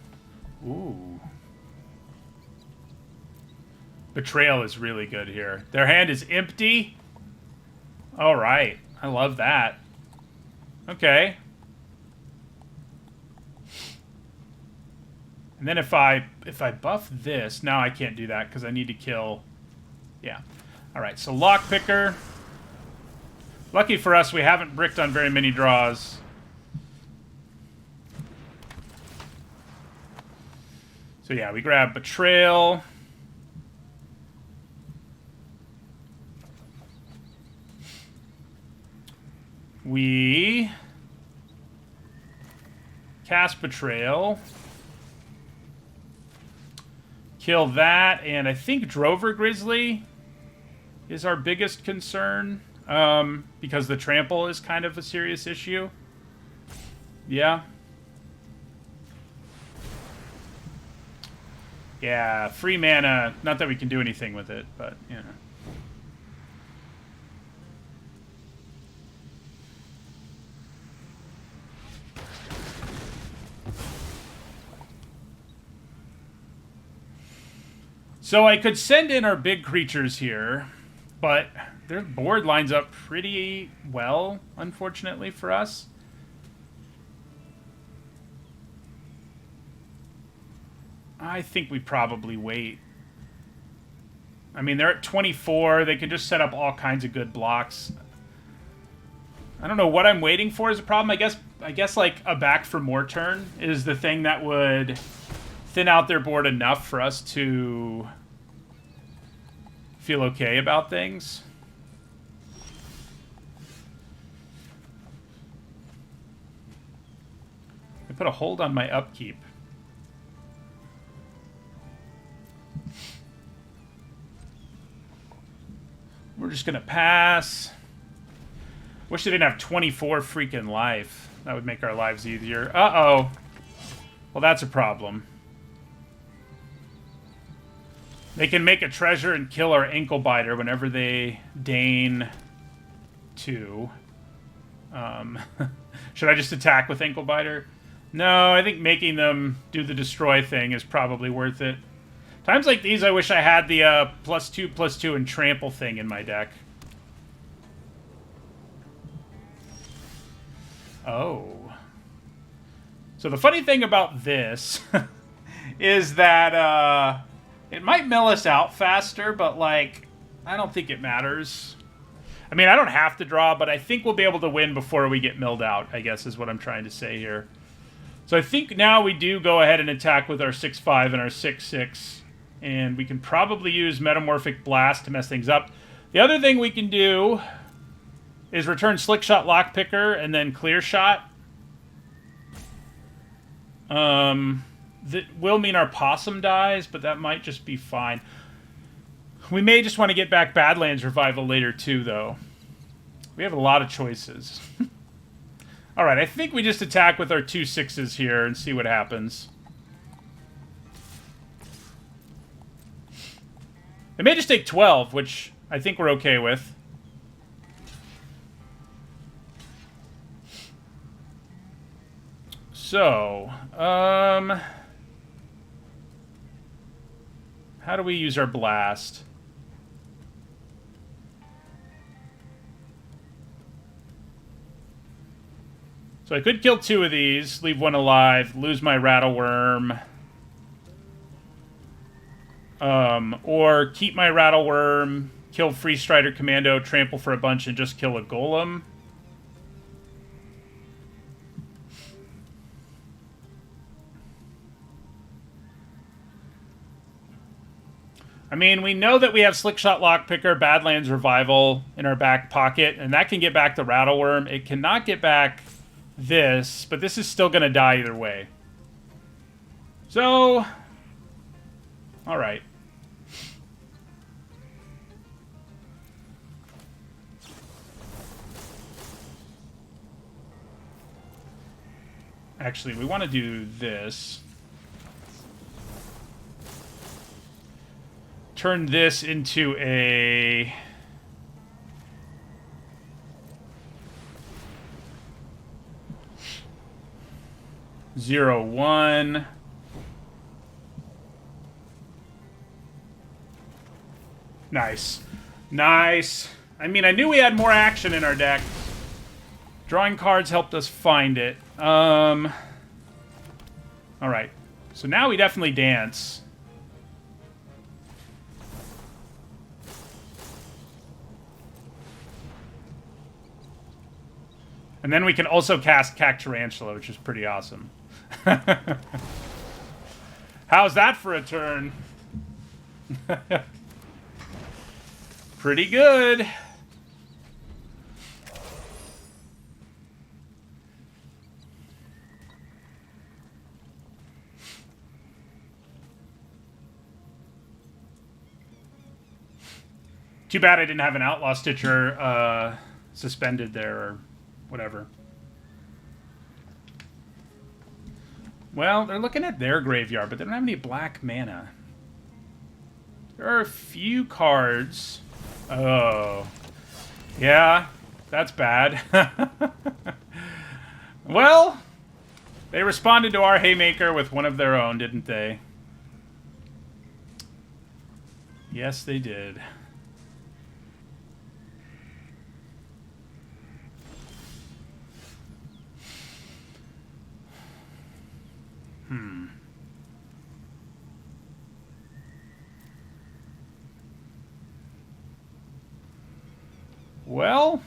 Ooh. Betrayal is really good here. Their hand is empty. All right. I love that. Okay. And then if I buff this, now I can't do that because I need to kill... Yeah. All right, so Lockpicker. Lucky for us, we haven't bricked on very many draws. So yeah, we grab Betrayal. We cast Betrayal. Kill that, and I think Drover Grizzly is our biggest concern, because the trample is kind of a serious issue. Yeah. Yeah, free mana. Not that we can do anything with it, but, you know. So I could send in our big creatures here, but their board lines up pretty well, unfortunately for us. I think we probably wait. I mean, they're at 24. They can just set up all kinds of good blocks. I don't know what I'm waiting for is a problem. I guess like a back for more turn is the thing that would thin out their board enough for us to feel okay about things. put a hold on my upkeep. We're just gonna pass. Wish they didn't have 24 freaking life. That would make our lives easier. Uh-oh. Well, that's a problem. They can make a treasure and kill our ankle biter whenever they deign to. Should I just attack with ankle biter? No, I think making them do the destroy thing is probably worth it. Times like these, I wish I had the +2/+2 and trample thing in my deck. Oh. So the funny thing about this is that it might mill us out faster, but, like, I don't think it matters. I mean, I don't have to draw, but I think we'll be able to win before we get milled out, I guess is what I'm trying to say here. So I think now we do go ahead and attack with our 6/5 and our 6/6, and we can probably use Metamorphic Blast to mess things up. The other thing we can do is return Slickshot Lockpicker and then Clear Shot. That will mean our Possum dies, but that might just be fine. We may just want to get back Badlands Revival later too, though. We have a lot of choices. Alright, I think we just attack with our 2 6s here and see what happens. They may just take 12, which I think we're okay with. So, how do we use our blast? So I could kill 2 of these, leave 1 alive, lose my Rattle Worm. Or keep my Rattle Worm, kill Free Strider Commando, trample for a bunch, and just kill a Golem. I mean, we know that we have Slickshot Lockpicker, Badlands Revival in our back pocket, and that can get back the Rattle Worm. It cannot get back this, but this is still going to die either way. So, alright. Actually, we want to do this. Turn this into a... Zero, one. Nice. Nice. I mean, I knew we had more action in our deck. Drawing cards helped us find it. Alright. So now we definitely dance. And then we can also cast Cactarantula, which is pretty awesome. How's that for a turn? Pretty good. Too bad I didn't have an Outlaw Stitcher suspended there or whatever. Well, they're looking at their graveyard, but they don't have any black mana. There are a few cards. Oh. Yeah, that's bad. Well, they responded to our Haymaker with one of their own, didn't they? Yes, they did. Well,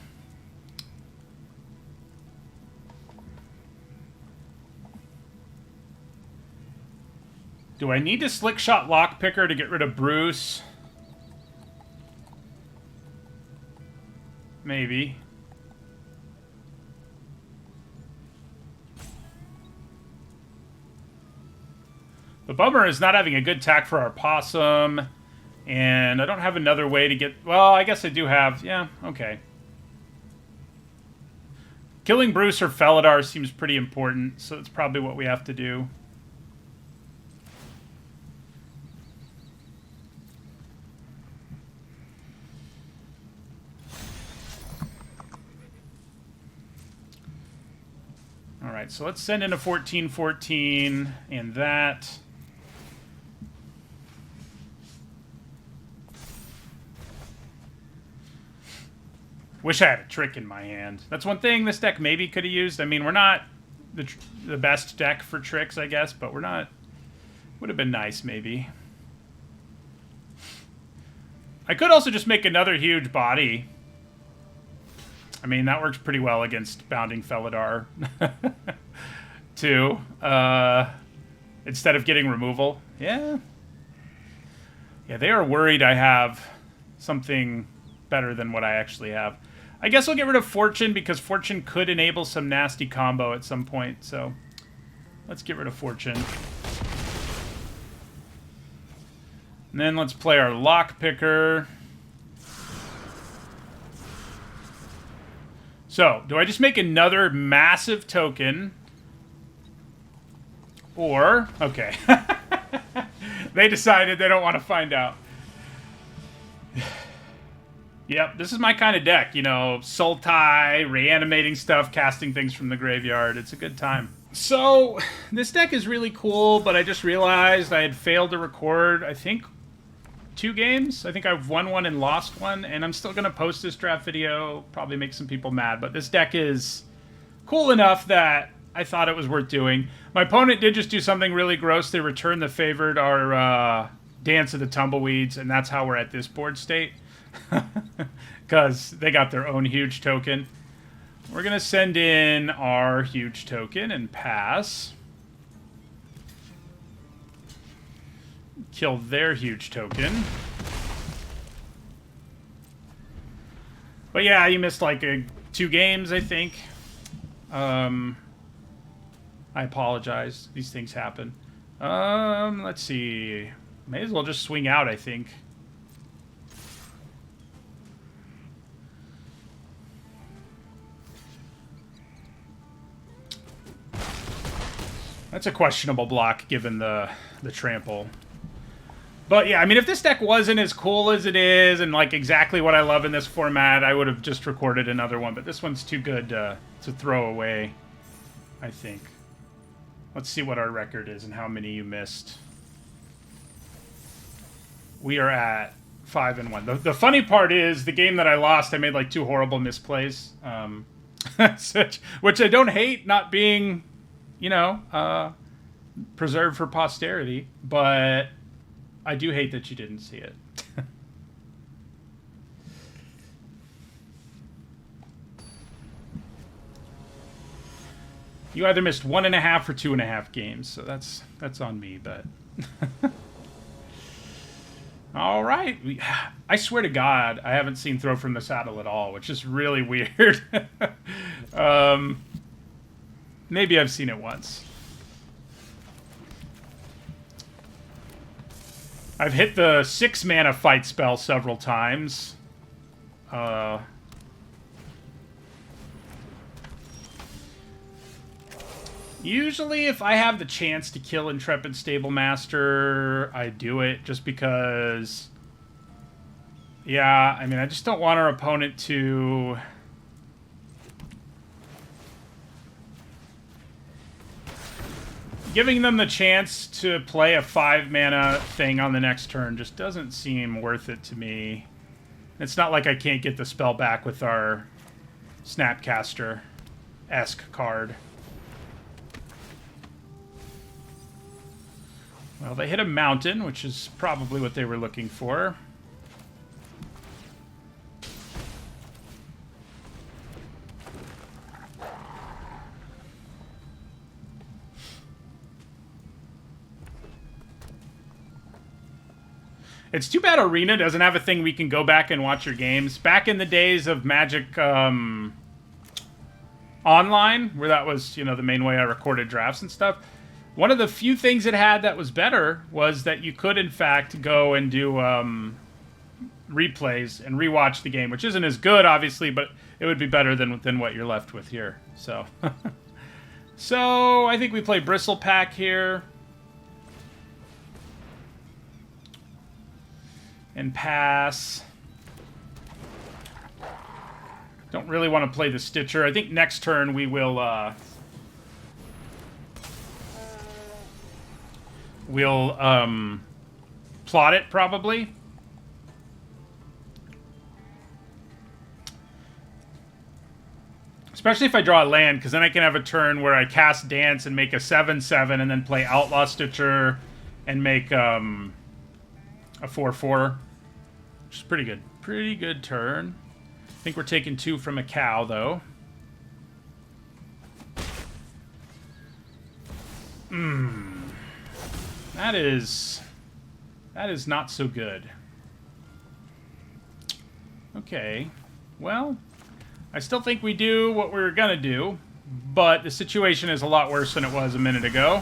do I need to Slickshot Lockpicker to get rid of Bruce? Maybe. The bummer is not having a good tack for our possum. And I don't have another way to get... Well, I guess I do have... Yeah, okay. Killing Bruce or Felidar seems pretty important, so it's probably what we have to do. Alright, so let's send in a 14-14 and that. Wish I had a trick in my hand. That's one thing this deck maybe could have used. I mean, we're not the best deck for tricks, I guess, but we're not... Would have been nice, maybe. I could also just make another huge body. I mean, that works pretty well against Bounding Felidar, too. Instead of getting removal. Yeah. Yeah, they are worried I have something better than what I actually have. I guess we'll get rid of Fortune, because Fortune could enable some nasty combo at some point, so let's get rid of Fortune. And then let's play our Lockpicker. So, do I just make another massive token? Or, okay. They decided they don't want to find out. Yep, this is my kind of deck, you know, Sultai, reanimating stuff, casting things from the graveyard. It's a good time. So, this deck is really cool, but I just realized I had failed to record, I think, 2 games. I think I've won one and lost one, and I'm still going to post this draft video, probably make some people mad, but this deck is cool enough that I thought it was worth doing. My opponent did just do something really gross. They returned the favored, our Dance of the Tumbleweeds, and that's how we're at this board state. Because they got their own huge token. We're going to send in our huge token and pass. Kill their huge token. But yeah, you missed like 2 games, I think. I apologize. These things happen. Let's see. May as well just swing out, I think. That's a questionable block, given the trample. But yeah, I mean, if this deck wasn't as cool as it is, and like exactly what I love in this format, I would have just recorded another one. But this one's too good to throw away, I think. Let's see what our record is and how many you missed. We are at 5-1. The funny part is, the game that I lost, I made like 2 horrible misplays. Which I don't hate not being... you know, preserved for posterity, but I do hate that you didn't see it. You either missed 1.5 or 2.5 games, so that's on me, but... All right. I swear to God, I haven't seen Throw from the Saddle at all, which is really weird. Maybe I've seen it once. I've hit the 6-mana fight spell several times. Usually, if I have the chance to kill Intrepid Stablemaster, I do it just because... Yeah, I mean, I just don't want our opponent to... Giving them the chance to play a 5-mana thing on the next turn just doesn't seem worth it to me. It's not like I can't get the spell back with our Snapcaster-esque card. Well, they hit a mountain, which is probably what they were looking for. It's too bad Arena doesn't have a thing we can go back and watch your games. Back in the days of Magic Online, where that was, you know, the main way I recorded drafts and stuff, One of the few things it had that was better was that you could, in fact, go and do replays and rewatch the game, which isn't as good, obviously, but it would be better than what you're left with here. So, so I think we play Bristle Pack here. And pass. Don't really want to play the Stitcher. I think next turn we will plot it probably. Especially if I draw a land, because then I can have a turn where I cast Dance and make a 7/7 and then play Outlaw Stitcher and make a 4/4. Which is pretty good. Pretty good turn. I think we're taking 2 from a cow, though. That is not so good. Okay. Well, I still think we do what we were gonna do, but the situation is a lot worse than it was a minute ago.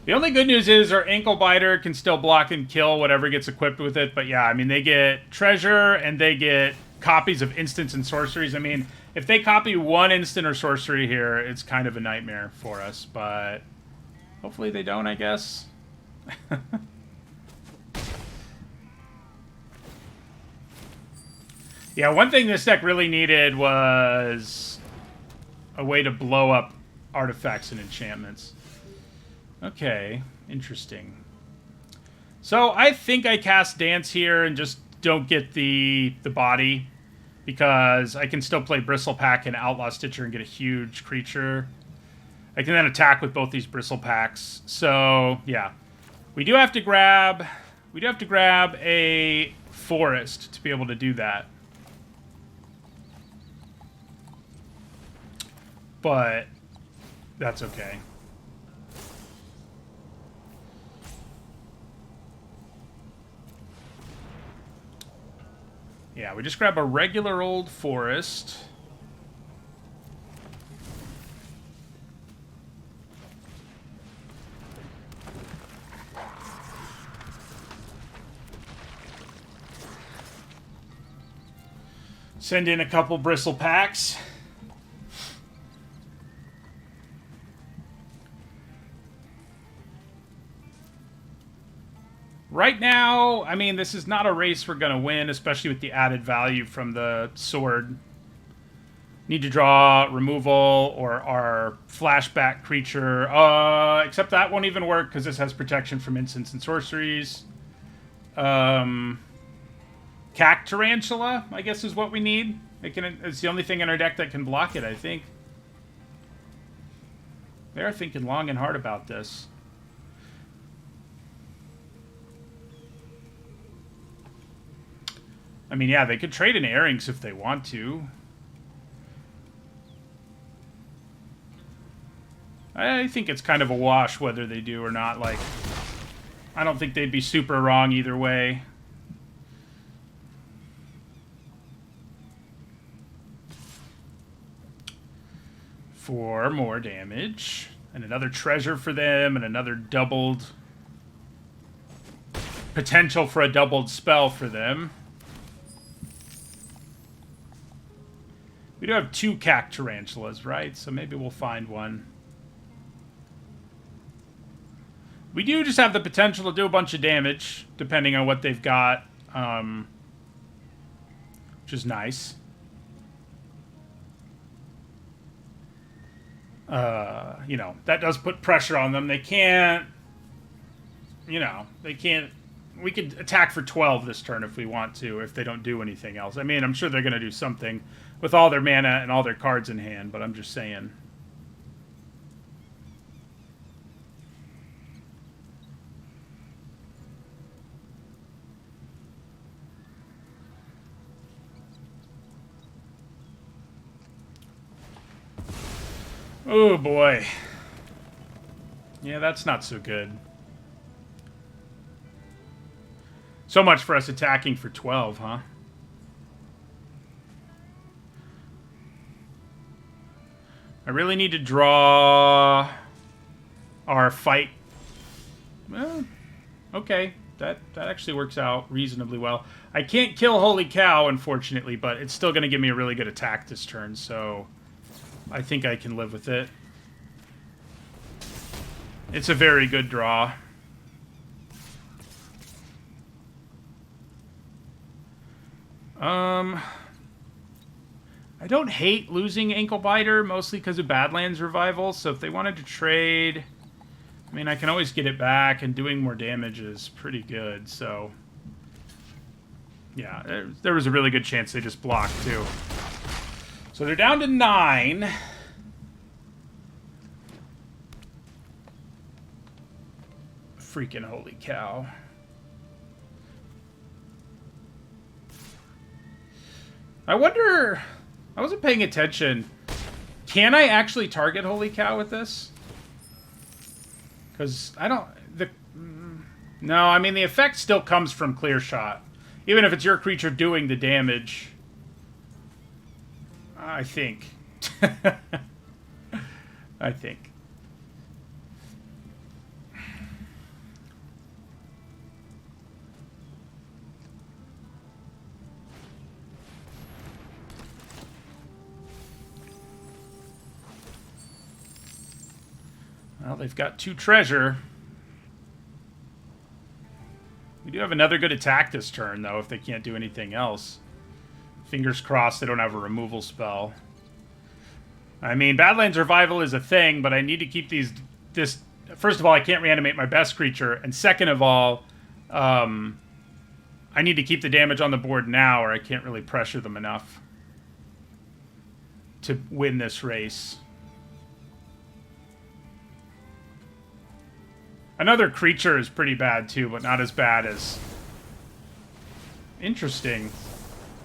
The only good news is our Ankle Biter can still block and kill whatever gets equipped with it. But yeah, I mean, they get treasure and they get copies of instants and sorceries. I mean, if they copy one instant or sorcery here, it's kind of a nightmare for us. But hopefully they don't, I guess. Yeah, one thing this deck really needed was a way to blow up artifacts and enchantments. Okay, interesting. So I think I cast Dance here and just don't get the body, because I can still play Bristle Pack and Outlaw Stitcher and get a huge creature. I can then attack with both these Bristle Packs. So yeah, we do have to grab a forest to be able to do that. But that's okay. Yeah, we just grab a regular old forest. Send in a couple Bristle Packs. Right now, I mean, this is not a race we're going to win, especially with the added value from the sword. Need to draw removal or our flashback creature. Except that won't even work because this has protection from instants and sorceries. Cac Tarantula, I guess, is what we need. It's the only thing in our deck that can block it, I think. They're thinking long and hard about this. I mean, yeah, they could trade in Airings if they want to. I think it's kind of a wash whether they do or not. Like, I don't think they'd be super wrong either way. For more damage. And another treasure for them, and another doubled... potential for a doubled spell for them. We do have 2 Cac Tarantulas, right? So maybe we'll find one. We do just have the potential to do a bunch of damage, depending on what they've got, which is nice. You know, that does put pressure on them. They can't, you know, they can't... We could attack for 12 this turn if we want to, if they don't do anything else. I mean, I'm sure they're going to do something with all their mana and all their cards in hand, but I'm just saying. Oh, boy. Yeah, that's not so good. So much for us attacking for 12, huh? I really need to draw our fight. Well, okay. That actually works out reasonably well. I can't kill Holy Cow, unfortunately, but it's still going to give me a really good attack this turn, so I think I can live with it. It's a very good draw. I don't hate losing Ankle Biter, mostly because of Badlands Revival, so if they wanted to trade... I mean, I can always get it back, and doing more damage is pretty good, so... Yeah, there was a really good chance they just blocked, too. So they're down to 9. Freaking holy cow. I wonder... I wasn't paying attention. Can I actually target Holy Cow with this? Because I don't... No, I mean, the effect still comes from Clear Shot. Even if it's your creature doing the damage. I think. I think. Well, they've got 2 treasure. We do have another good attack this turn, though, if they can't do anything else. Fingers crossed they don't have a removal spell. I mean, Badlands Revival is a thing, but I need to keep this... First of all, I can't reanimate my best creature, and second of all, I need to keep the damage on the board now, or I can't really pressure them enough to win this race. Another creature is pretty bad, too, but not as bad as... Interesting.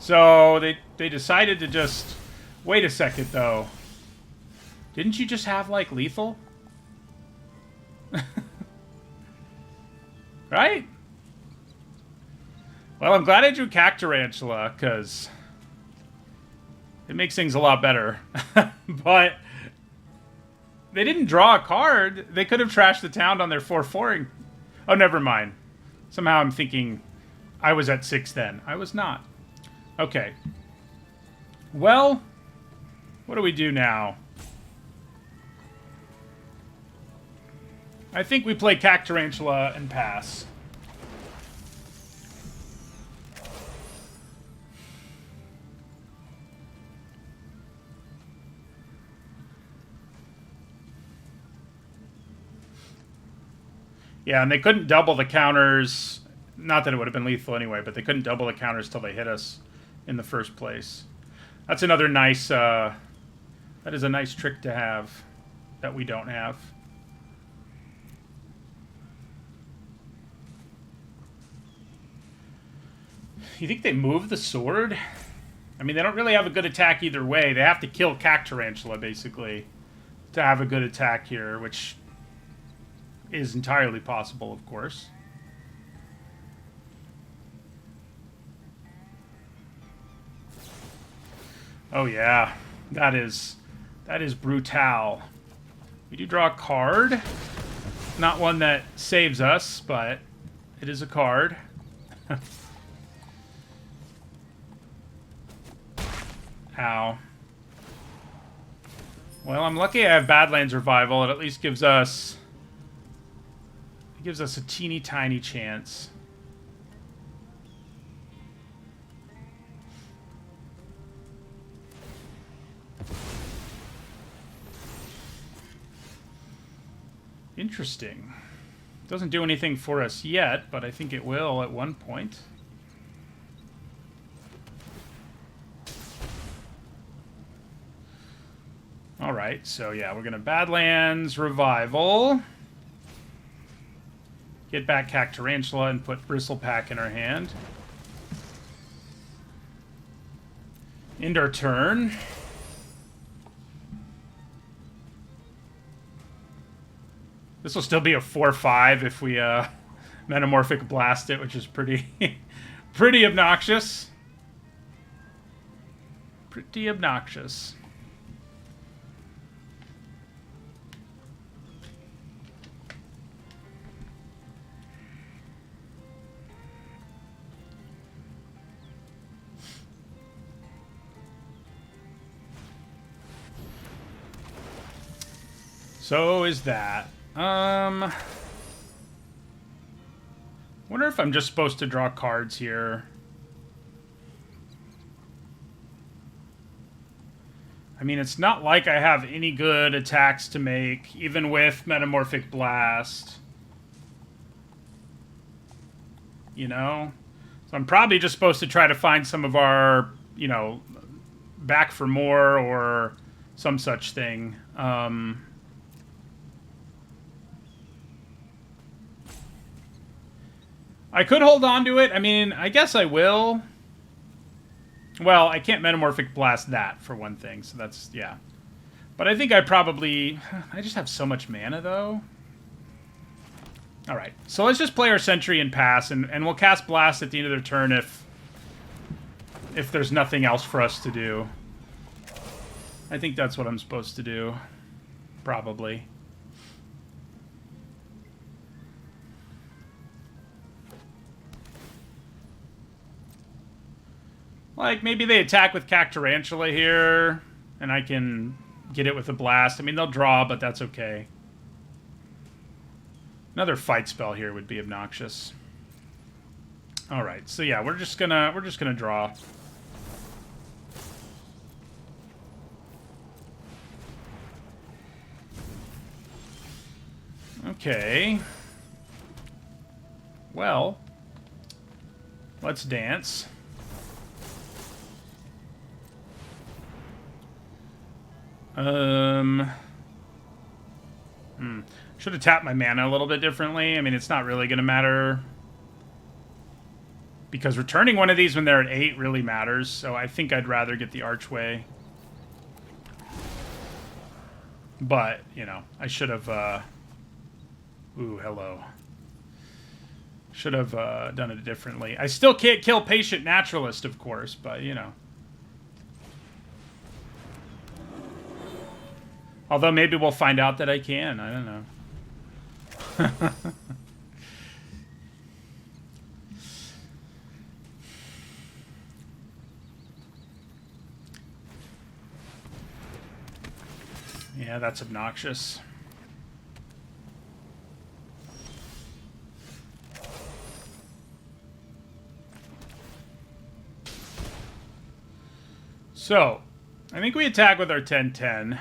So, they decided to just... Wait a second, though. Didn't you just have, like, lethal? Right? Well, I'm glad I drew Cactarantula, because... it makes things a lot better. But... they didn't draw a card. They could have trashed the town on their 4-4ing. Oh, never mind. Somehow I'm thinking I was at 6 then. I was not. Okay. Well, what do we do now? I think we play Cactarantula and pass. Yeah, and they couldn't double the counters. Not that it would have been lethal anyway, but they couldn't double the counters till they hit us in the first place. That's another nice... that is a nice trick to have that we don't have. You think they move the sword? I mean, they don't really have a good attack either way. They have to kill Cactarantula, basically, to have a good attack here, which... is entirely possible, of course. Oh yeah, that is brutal. We do draw a card. Not one that saves us, but it is a card. Ow. Well, I'm lucky I have Badlands Revival. It at least gives us... gives us a teeny tiny chance. Interesting. Doesn't do anything for us yet, but I think it will at one point. Alright, so yeah, we're going to Badlands Revival. Get back Cactarantula and put Bristlepack in our hand. End our turn. This will still be a 4-5 if we Metamorphic Blast it, which is pretty pretty obnoxious. Pretty obnoxious. So is that. Wonder if I'm just supposed to draw cards here. I mean, it's not like I have any good attacks to make, even with Metamorphic Blast. You know? So I'm probably just supposed to try to find some of our, you know, back for more or some such thing. I could hold on to it. I mean, I guess I will. Well, I can't Metamorphic Blast that, for one thing, so that's, yeah. But I think I probably... I just have so much mana, though. Alright, so let's just play our Sentry and pass, and we'll cast Blast at the end of their turn if there's nothing else for us to do. I think that's what I'm supposed to do. Probably. Like, maybe they attack with Cactarantula here, and I can get it with a blast. I mean, they'll draw, but that's okay. Another fight spell here would be obnoxious. Alright, so yeah, we're just gonna draw. Okay. Well, let's dance. Should have tapped my mana a little bit differently. I mean, it's not really going to matter. Because returning one of these when they're at 8 really matters. So I think I'd rather get the Archway. But, you know, I should have... Ooh, hello. Should have done it differently. I still can't kill Patient Naturalist, of course, but, you know. Although maybe we'll find out that I can. I don't know. Yeah, that's obnoxious. So, I think we attack with our 10-10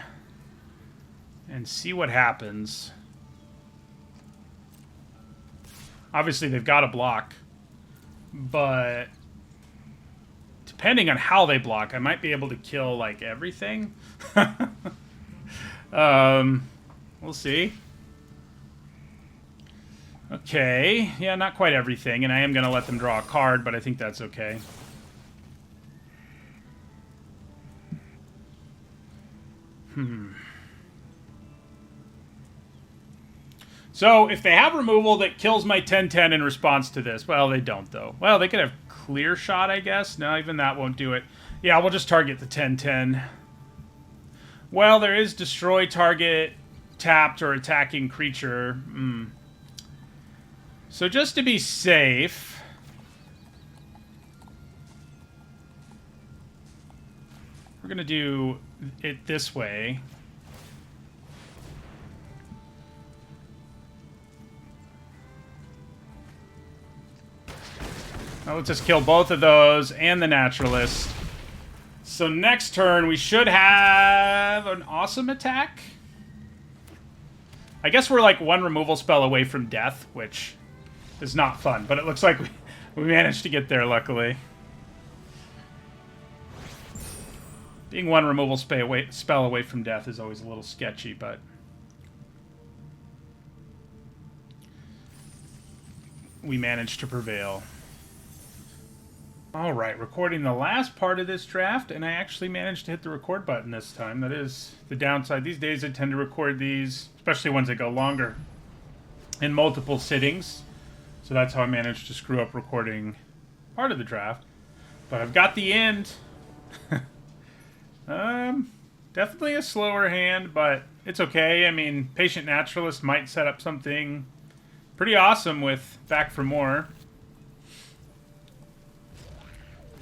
and see what happens. Obviously, they've got to block, but depending on how they block, I might be able to kill, like, everything. We'll see. Okay, yeah, not quite everything, and I am going to let them draw a card, but I think that's okay. So, if they have removal that kills my 10-10 in response to this... Well, they don't, though. Well, they could have Clear Shot, I guess. No, even that won't do it. Yeah, we'll just target the 10-10. Well, there is Destroy Target Tapped or Attacking Creature. So, just to be safe... We're going to do it this way. Now let's just kill both of those and the Naturalist. So next turn we should have an awesome attack. I guess we're like one removal spell away from death, which is not fun, but it looks like we managed to get there, luckily. Being one removal spell away from death is always a little sketchy, but... we managed to prevail. Alright, recording the last part of this draft, and I actually managed to hit the record button this time. That is the downside. These days I tend to record these, especially ones that go longer, in multiple sittings. So that's how I managed to screw up recording part of the draft. But I've got the end. Definitely a slower hand, but it's okay. I mean, Patient Naturalist might set up something pretty awesome with Back for More.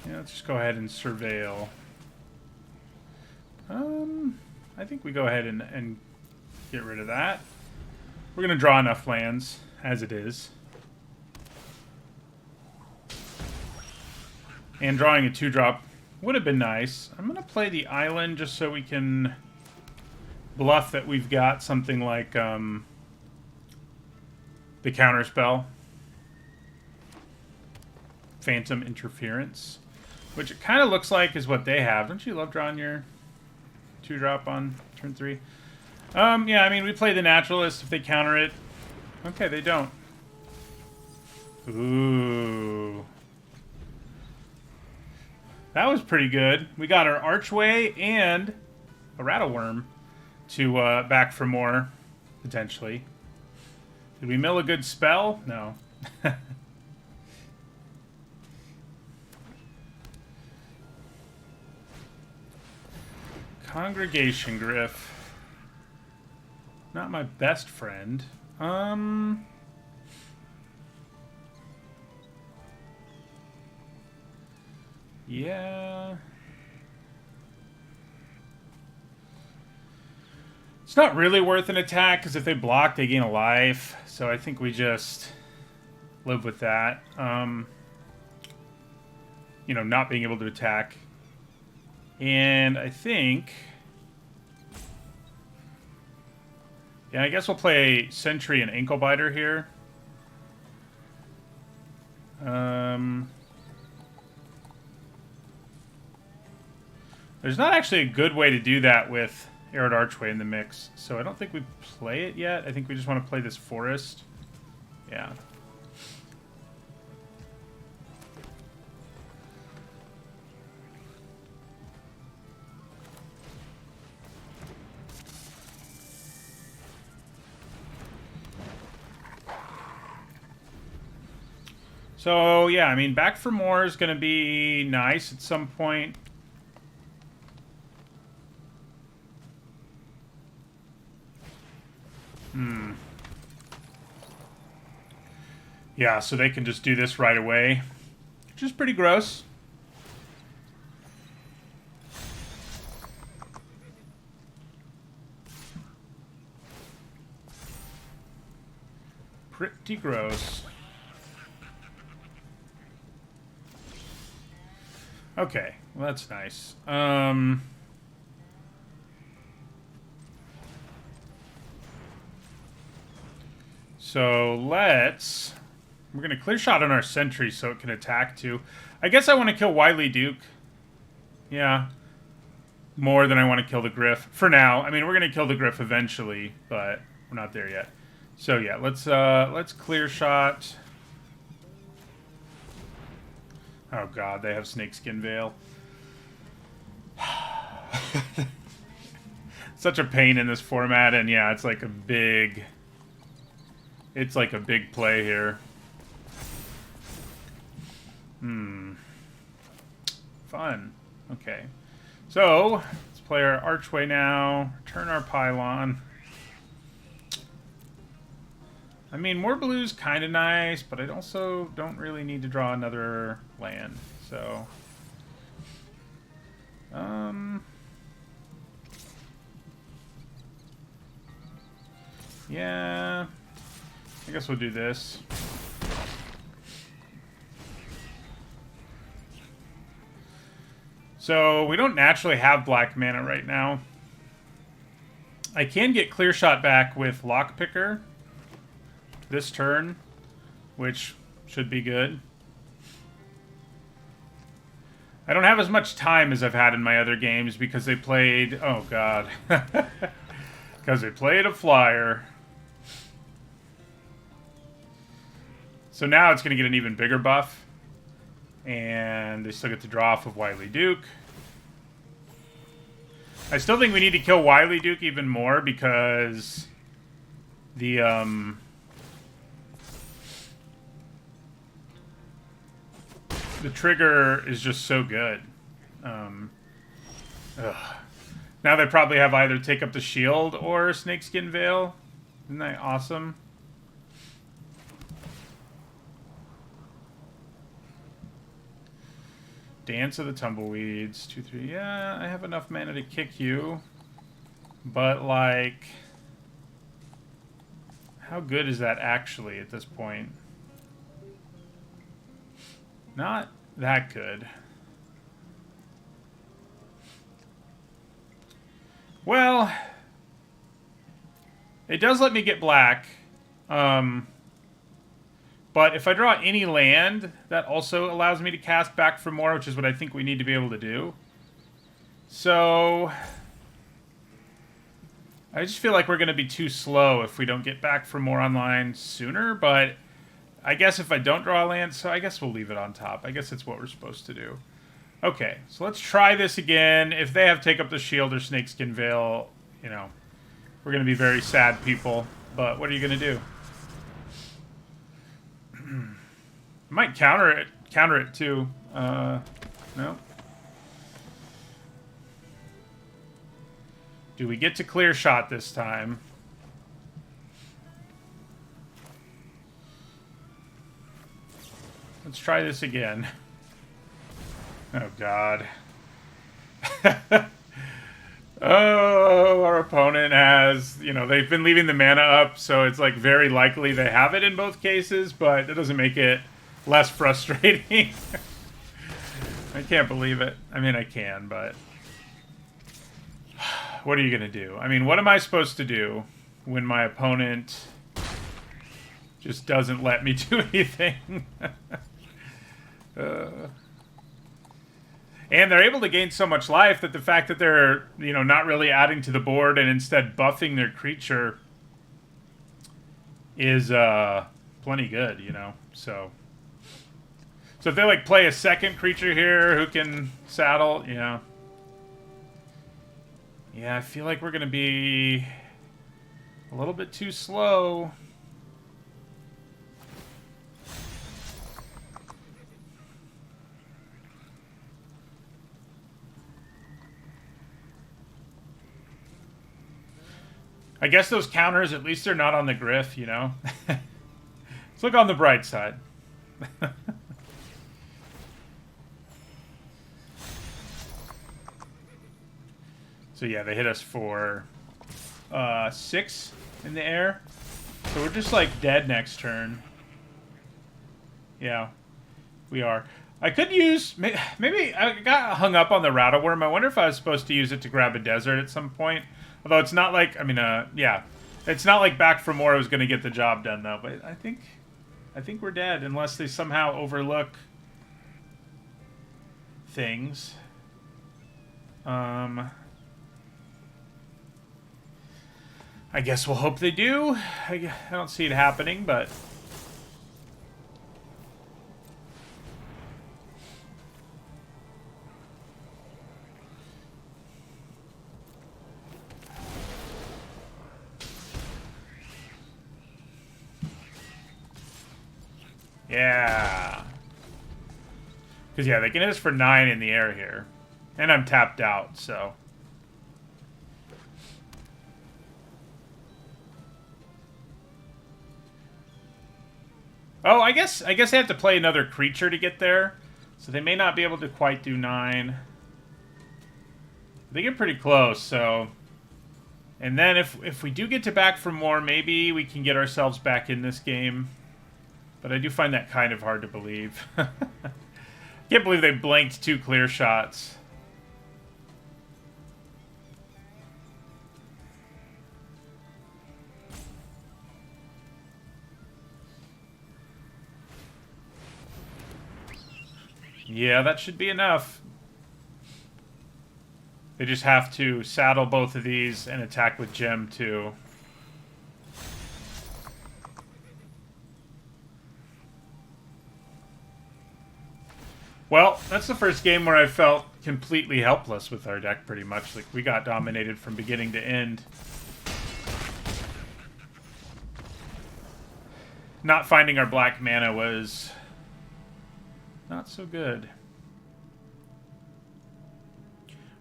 Yeah, let's just go ahead and surveil. I think we go ahead and get rid of that. We're going to draw enough lands as it is. And drawing a 2-drop would have been nice. I'm going to play the island just so we can bluff that we've got something like the counterspell. Phantom Interference. Which it kind of looks like is what they have. Don't you love drawing your 2-drop on turn 3? Yeah, I mean, we play the Naturalist if they counter it. Okay, they don't. Ooh. That was pretty good. We got our Archway and a Rattleworm to back for more, potentially. Did we mill a good spell? No. Congregation Griff. Not my best friend. Yeah. It's not really worth an attack, because if they block, they gain a life. So I think we just live with that. You know, not being able to attack. And I think... Yeah, I guess we'll play Sentry and Ankle Biter here. There's not actually a good way to do that with Arid Archway in the mix, so I don't think we play it yet. I think we just want to play this Forest. Yeah. So, yeah, I mean, back for more is going to be nice at some point. Yeah, so they can just do this right away, which is pretty gross. Pretty gross. Okay, well that's nice. So let's... We're going to clear shot on our Sentry so it can attack too. I guess I want to kill Wily Duke. Yeah. More than I want to kill the Griff. For now. I mean, we're going to kill the Griff eventually, but we're not there yet. So yeah, let's clear shot. Oh god, they have Snakeskin Veil. Such a pain in this format, and yeah, it's like a big... It's like a big play here. Fun. Okay. So, let's play our Archway now. Return our Pylon. I mean, more blue's kind of nice, but I also don't really need to draw another land. So... Yeah... I guess we'll do this. So, we don't naturally have black mana right now. I can get Clear Shot back with Lockpicker this turn, which should be good. I don't have as much time as I've had in my other games because they played... Oh, God. Because they played a flyer. So now it's going to get an even bigger buff. And they still get to draw off of Wily Duke. I still think we need to kill Wily Duke even more because the trigger is just so good. Now they probably have either Take Up the Shield or Snakeskin Veil. Isn't that awesome? Dance of the Tumbleweeds. 2-3. Yeah, I have enough mana to kick you. But, like... How good is that actually at this point? Not that good. Well, it does let me get black. But if I draw any land, that also allows me to cast back for more, which is what I think we need to be able to do. So I just feel like we're going to be too slow if we don't get back for more online sooner, but I guess if I don't draw a land, so I guess we'll leave it on top. I guess it's what we're supposed to do. Okay, so let's try this again. If they have Take Up the Shield or Snakeskin Veil, you know, we're going to be very sad people, but what are you going to do? Might counter it too. No. Do we get to clear shot this time? Let's try this again. Oh, God. Oh, our opponent has, you know, they've been leaving the mana up, so it's like very likely they have it in both cases, but that doesn't make it less frustrating. I can't believe it. I mean, I can, but what are you going to do? I mean, what am I supposed to do when my opponent just doesn't let me do anything? And they're able to gain so much life that the fact that they're, you know, not really adding to the board and instead buffing their creature is plenty good, you know. So if they like play a second creature here who can saddle, you know. Yeah, I feel like we're gonna be a little bit too slow. I guess those counters, at least they're not on the Griff, you know? Let's look on the bright side. So yeah, they hit us for 6 in the air. So we're just like dead next turn. Yeah, we are. I could use, maybe I got hung up on the Rattle Worm. I wonder if I was supposed to use it to grab a desert at some point. Although it's not like, I mean, yeah. It's not like Back for More was going to get the job done, though. But I think we're dead, unless they somehow overlook things. I guess we'll hope they do. I don't see it happening, but... Yeah. Because, yeah, they can hit us for 9 in the air here. And I'm tapped out, so... Oh, I guess they have to play another creature to get there. So they may not be able to quite do 9. They get pretty close, so... And then if we do get to Back for More, maybe we can get ourselves back in this game. But I do find that kind of hard to believe. Can't believe they blanked 2 clear shots. Yeah, that should be enough. They just have to saddle both of these and attack with Gem too. Well, that's the first game where I felt completely helpless with our deck, pretty much. Like, we got dominated from beginning to end. Not finding our black mana was not so good.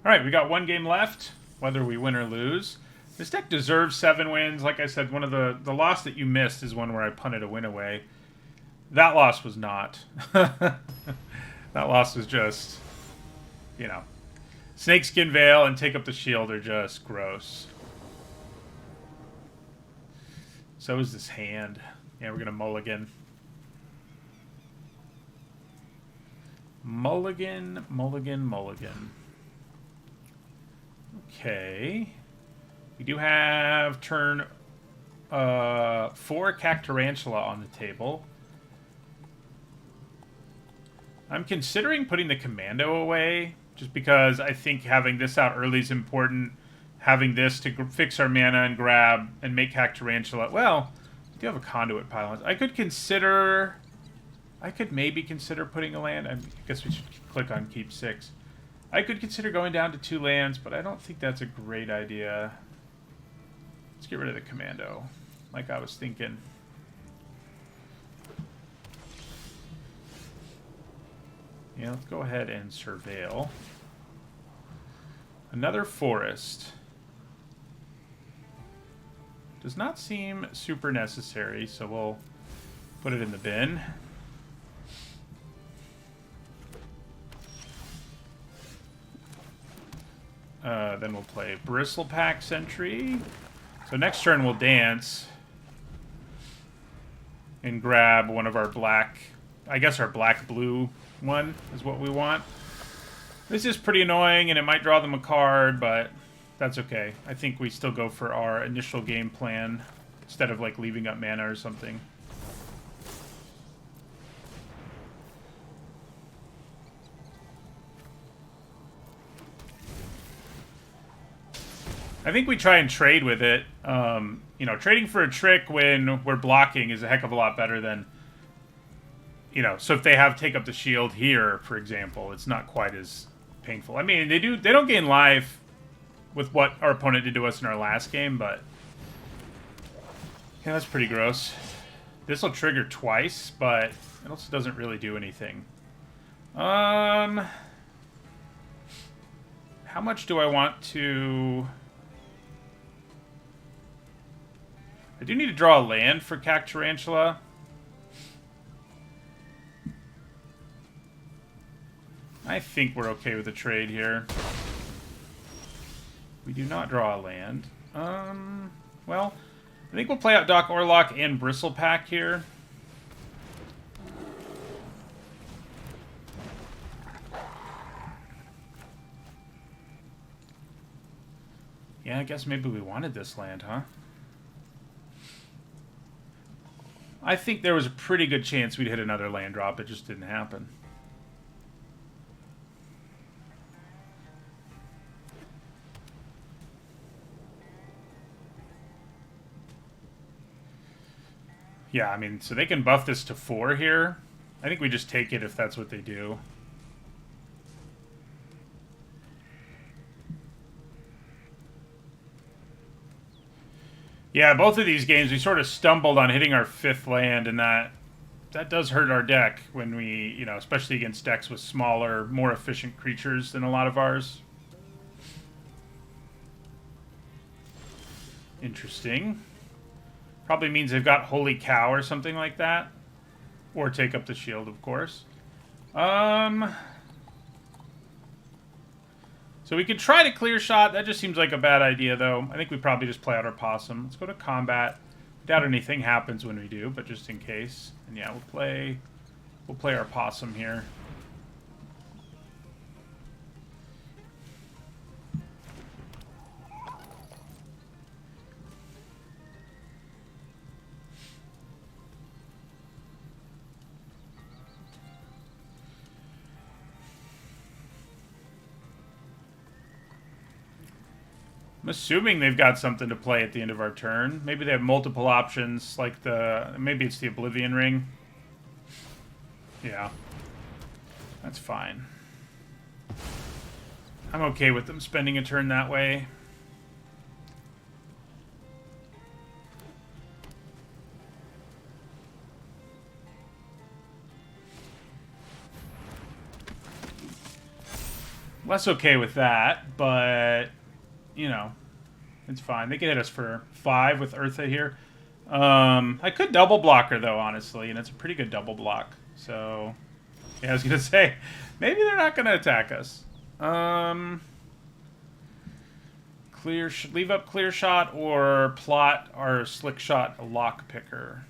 Alright, we got 1 game left, whether we win or lose. This deck deserves 7 wins. Like I said, one of the loss that you missed is one where I punted a win away. That loss was not. That loss was just, you know, Snakeskin Veil and Take Up the Shield are just gross. So is this hand. Yeah, we're going to mulligan. Mulligan, mulligan, mulligan. Okay. We do have turn 4 Cactarantula on the table. I'm considering putting the commando away, just because I think having this out early is important. Having this to fix our mana and grab and make Cactarantula. Well, we do have a conduit pylon. I could maybe consider putting a land. I guess we should click on keep 6. I could consider going down to 2 lands, but I don't think that's a great idea. Let's get rid of the commando, like I was thinking. Yeah, let's go ahead and surveil. Another forest. Does not seem super necessary, so we'll put it in the bin. Then we'll play Bristlepack Sentry. So next turn we'll dance and grab one of our black, I guess our black-blue one is what we want. This is pretty annoying and it might draw them a card, but that's okay. I think we still go for our initial game plan instead of like leaving up mana or something. I think we try and trade with it. You know, trading for a trick when we're blocking is a heck of a lot better than, you know, so if they have take up the shield here, for example, it's not quite as painful. I mean, they don't gain life with what our opponent did to us in our last game, but yeah, that's pretty gross. This will trigger twice, but it also doesn't really do anything. How much do I want to... I do need to draw a land for Cactarantula. I think we're okay with the trade here. We do not draw a land. Well, I think we'll play out Doc Orlock and Bristlepack here. Yeah, I guess maybe we wanted this land, huh? I think there was a pretty good chance we'd hit another land drop. It just didn't happen. Yeah, I mean, so they can buff this to 4 here. I think we just take it if that's what they do. Yeah, both of these games we sort of stumbled on hitting our 5th land, and that does hurt our deck when we, you know, especially against decks with smaller, more efficient creatures than a lot of ours. Interesting. Probably means they've got Holy Cow or something like that. Or take up the shield, of course. So we could try to clear shot. That just seems like a bad idea, though. I think we probably just play out our possum. Let's go to combat. Doubt anything happens when we do, but just in case. And yeah, we'll play our possum here. I'm assuming they've got something to play at the end of our turn. Maybe they have multiple options, like maybe it's the Oblivion Ring. Yeah. That's fine. I'm okay with them spending a turn that way. Less okay with that, but... you know, it's fine. They can hit us for 5 with Eartha here. I could double block her, though, honestly, and it's a pretty good double block. So, yeah, I was going to say, maybe they're not going to attack us. leave up clear shot or plot our slick shot lock picker.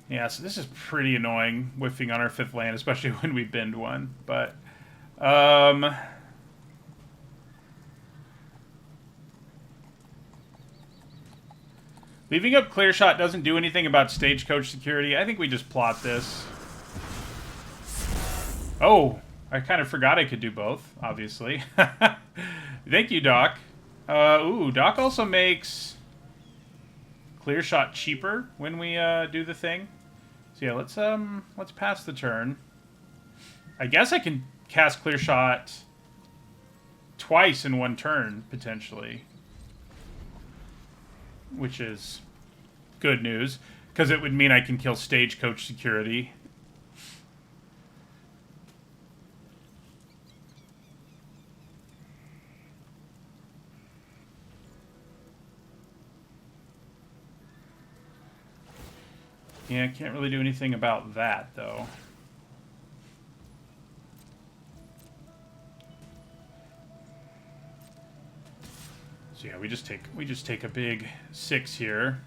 Yeah, so this is pretty annoying, whiffing on our 5th land, especially when we bend one. But, leaving up clear shot doesn't do anything about stagecoach security. I think we just plot this. Oh, I kind of forgot I could do both, obviously. Thank you, Doc. Ooh, Doc also makes clear shot cheaper when we do the thing. So yeah, let's pass the turn. I guess I can cast clear shot twice in one turn, potentially. Which is good news, because it would mean I can kill stagecoach security. Yeah, I can't really do anything about that, though. So yeah, we just take a big 6 here.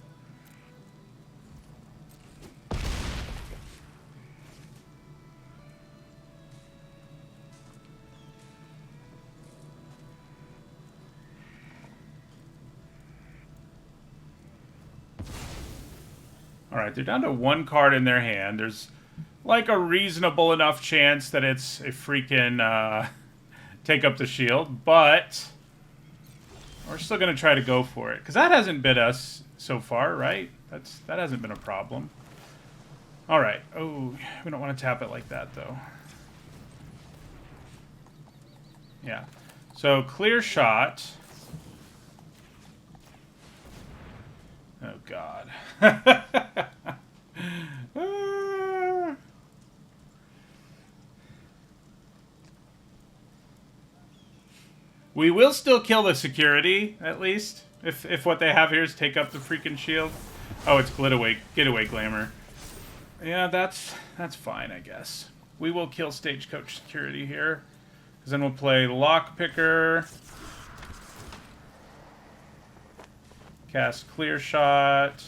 Alright, they're down to 1 card in their hand. There's like a reasonable enough chance that it's a freaking take up the shield, but we're still going to try to go for it. Because that hasn't bit us so far, right? That hasn't been a problem. Alright. Oh, we don't want to tap it like that, though. Yeah. So, clear shot. Oh, God. We will still kill the security, at least. If what they have here is take up the freaking shield. Oh, it's getaway glamour. Yeah, that's fine, I guess. We will kill stagecoach security here. Because then we'll play lockpicker. Cast clear shot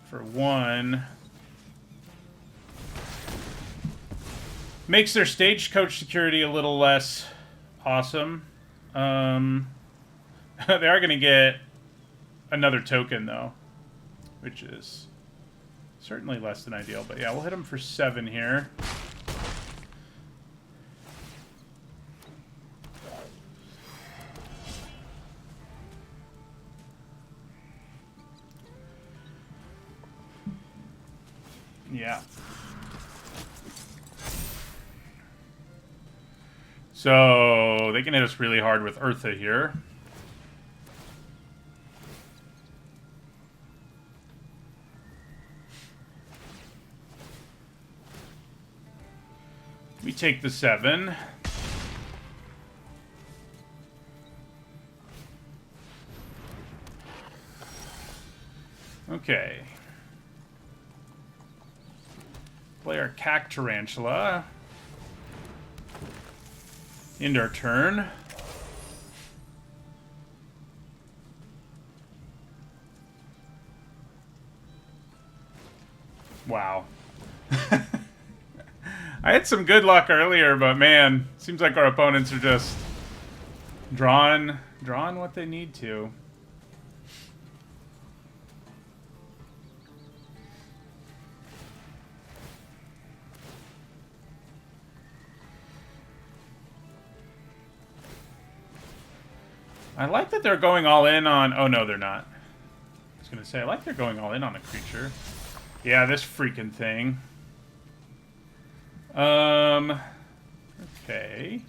for 1. Makes their stagecoach security a little less awesome. They are going to get another token, though, which is certainly less than ideal. But yeah, we'll hit them for 7 here. Yeah. So they can hit us really hard with Eartha here. We take the 7. Okay. Play our Cack Tarantula. End our turn. Wow. I had some good luck earlier, but man, seems like our opponents are just drawing what they need to. I like that they're going all in on... Oh, no, they're not. I was going to say, I like they're going all in on a creature. Yeah, this freaking thing. Okay.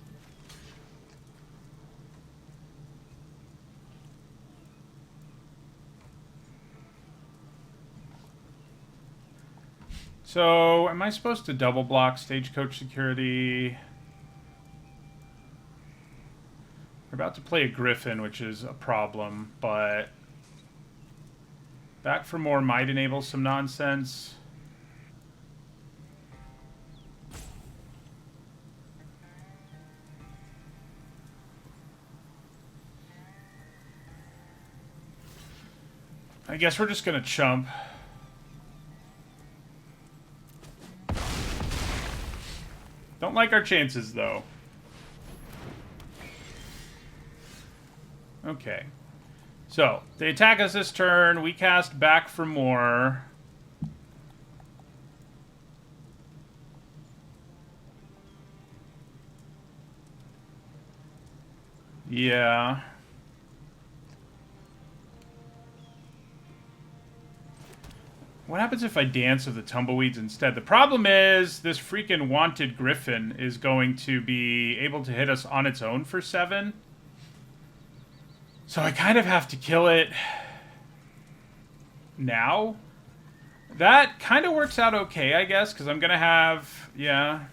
So, am I supposed to double block stagecoach security? We're about to play a Griffin, which is a problem, but back for more might enable some nonsense. I guess we're just gonna chump. Don't like our chances, though. Okay. So, they attack us this turn. We cast back for more. Yeah. What happens if I dance with the tumbleweeds instead? The problem is this freaking wanted griffin is going to be able to hit us on its own for 7. So I kind of have to kill it now. That kind of works out okay, I guess, because I'm going to have... Yeah.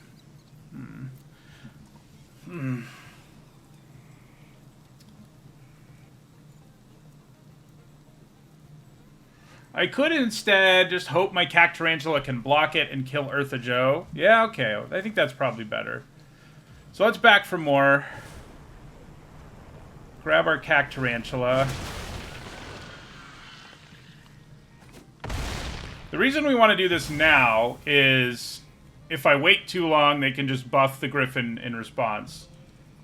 I could instead just hope my Cactarantula can block it and kill Eartha Joe. Yeah, okay. I think that's probably better. So let's back for more. Grab our Cactarantula. The reason we want to do this now is if I wait too long, they can just buff the Griffin in response.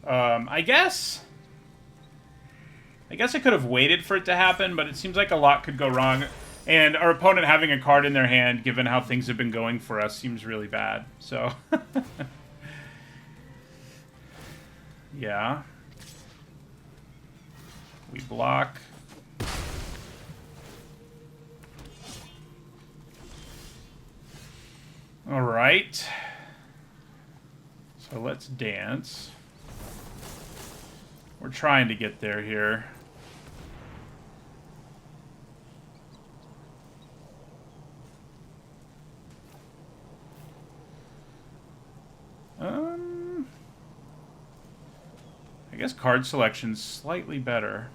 I guess I could have waited for it to happen, but it seems like a lot could go wrong. And our opponent having a card in their hand, given how things have been going for us, seems really bad. So, yeah. We block. All right. So let's dance. We're trying to get there here. I guess card selection's slightly better.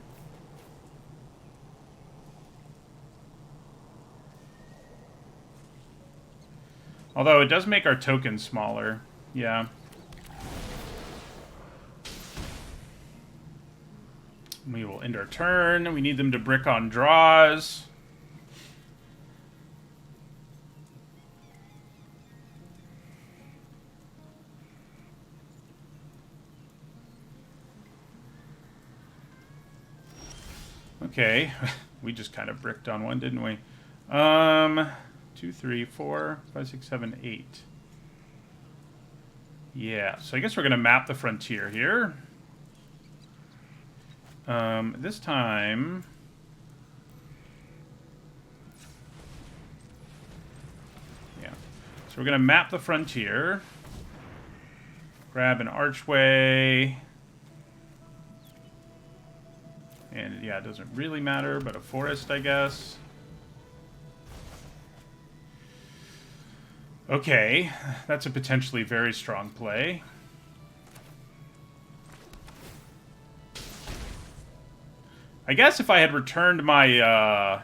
Although it does make our tokens smaller. Yeah. We will end our turn. We need them to brick on draws. Okay, we just kind of bricked on one, didn't we? 2, 3, 4, 5, 6, 7, 8. Yeah, so I guess we're going to map the frontier here. This time... Yeah, so we're going to map the frontier. Grab an archway... And, yeah, it doesn't really matter, but a forest, I guess. Okay, that's a potentially very strong play. I guess if I had returned my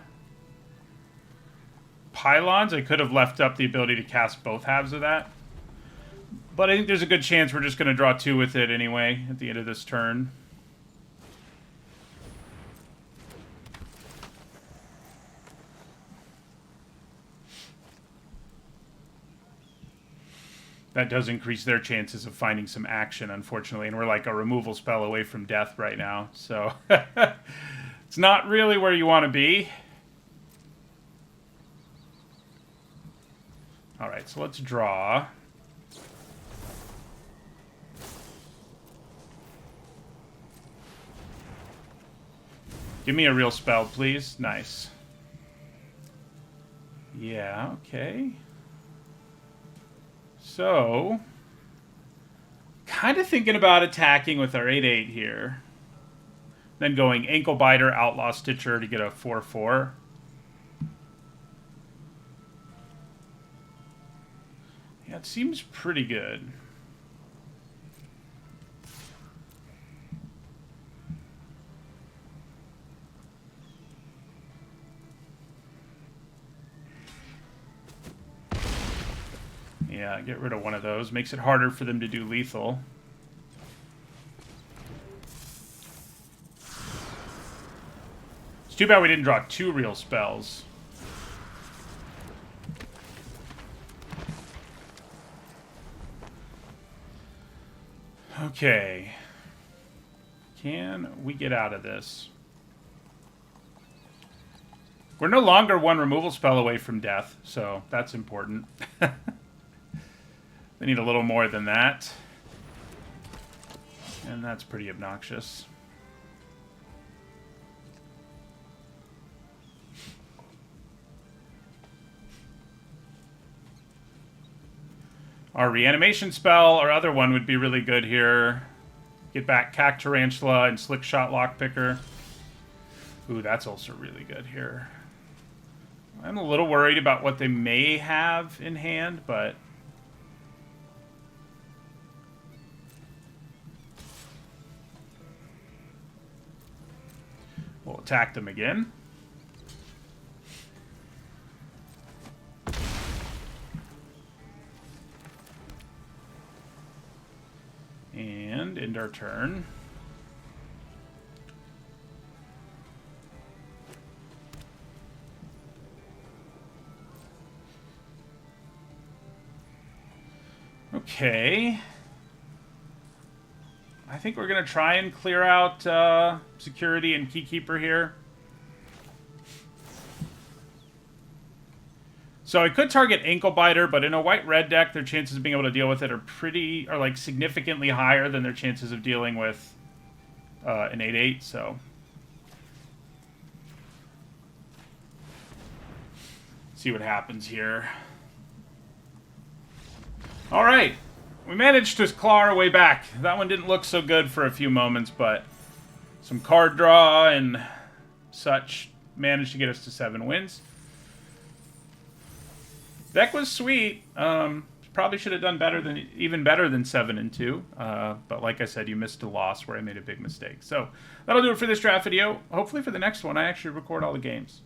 pylons, I could have left up the ability to cast both halves of that. But I think there's a good chance we're just going to draw 2 with it anyway at the end of this turn. That does increase their chances of finding some action, unfortunately. And we're like a removal spell away from death right now. So it's not really where you want to be. All right, so let's draw. Give me a real spell, please. Nice. Yeah, okay. So, kind of thinking about attacking with our 8/8 here. Then going Ankle Biter, Outlaw Stitcher to get a 4/4. Yeah, it seems pretty good. Yeah, get rid of one of those. Makes it harder for them to do lethal. It's too bad we didn't draw 2 real spells. Okay. Can we get out of this? We're no longer 1 removal spell away from death, so that's important. They need a little more than that. And that's pretty obnoxious. Our reanimation spell, our other one, would be really good here. Get back Cack Tarantula and Slick Shot Lockpicker. Ooh, that's also really good here. I'm a little worried about what they may have in hand, but... we'll attack them again. And end our turn. Okay. I think we're going to try and clear out security and Keykeeper here. So I could target Ankle Biter, but in a white-red deck, their chances of being able to deal with it are like significantly higher than their chances of dealing with an 8/8. So see what happens here. All right. We managed to claw our way back. That one didn't look so good for a few moments, but some card draw and such managed to get us to 7 wins. Deck was sweet. Probably should have done even better than 7-2. But like I said, you missed a loss where I made a big mistake. So that'll do it for this draft video. Hopefully for the next one, I actually record all the games.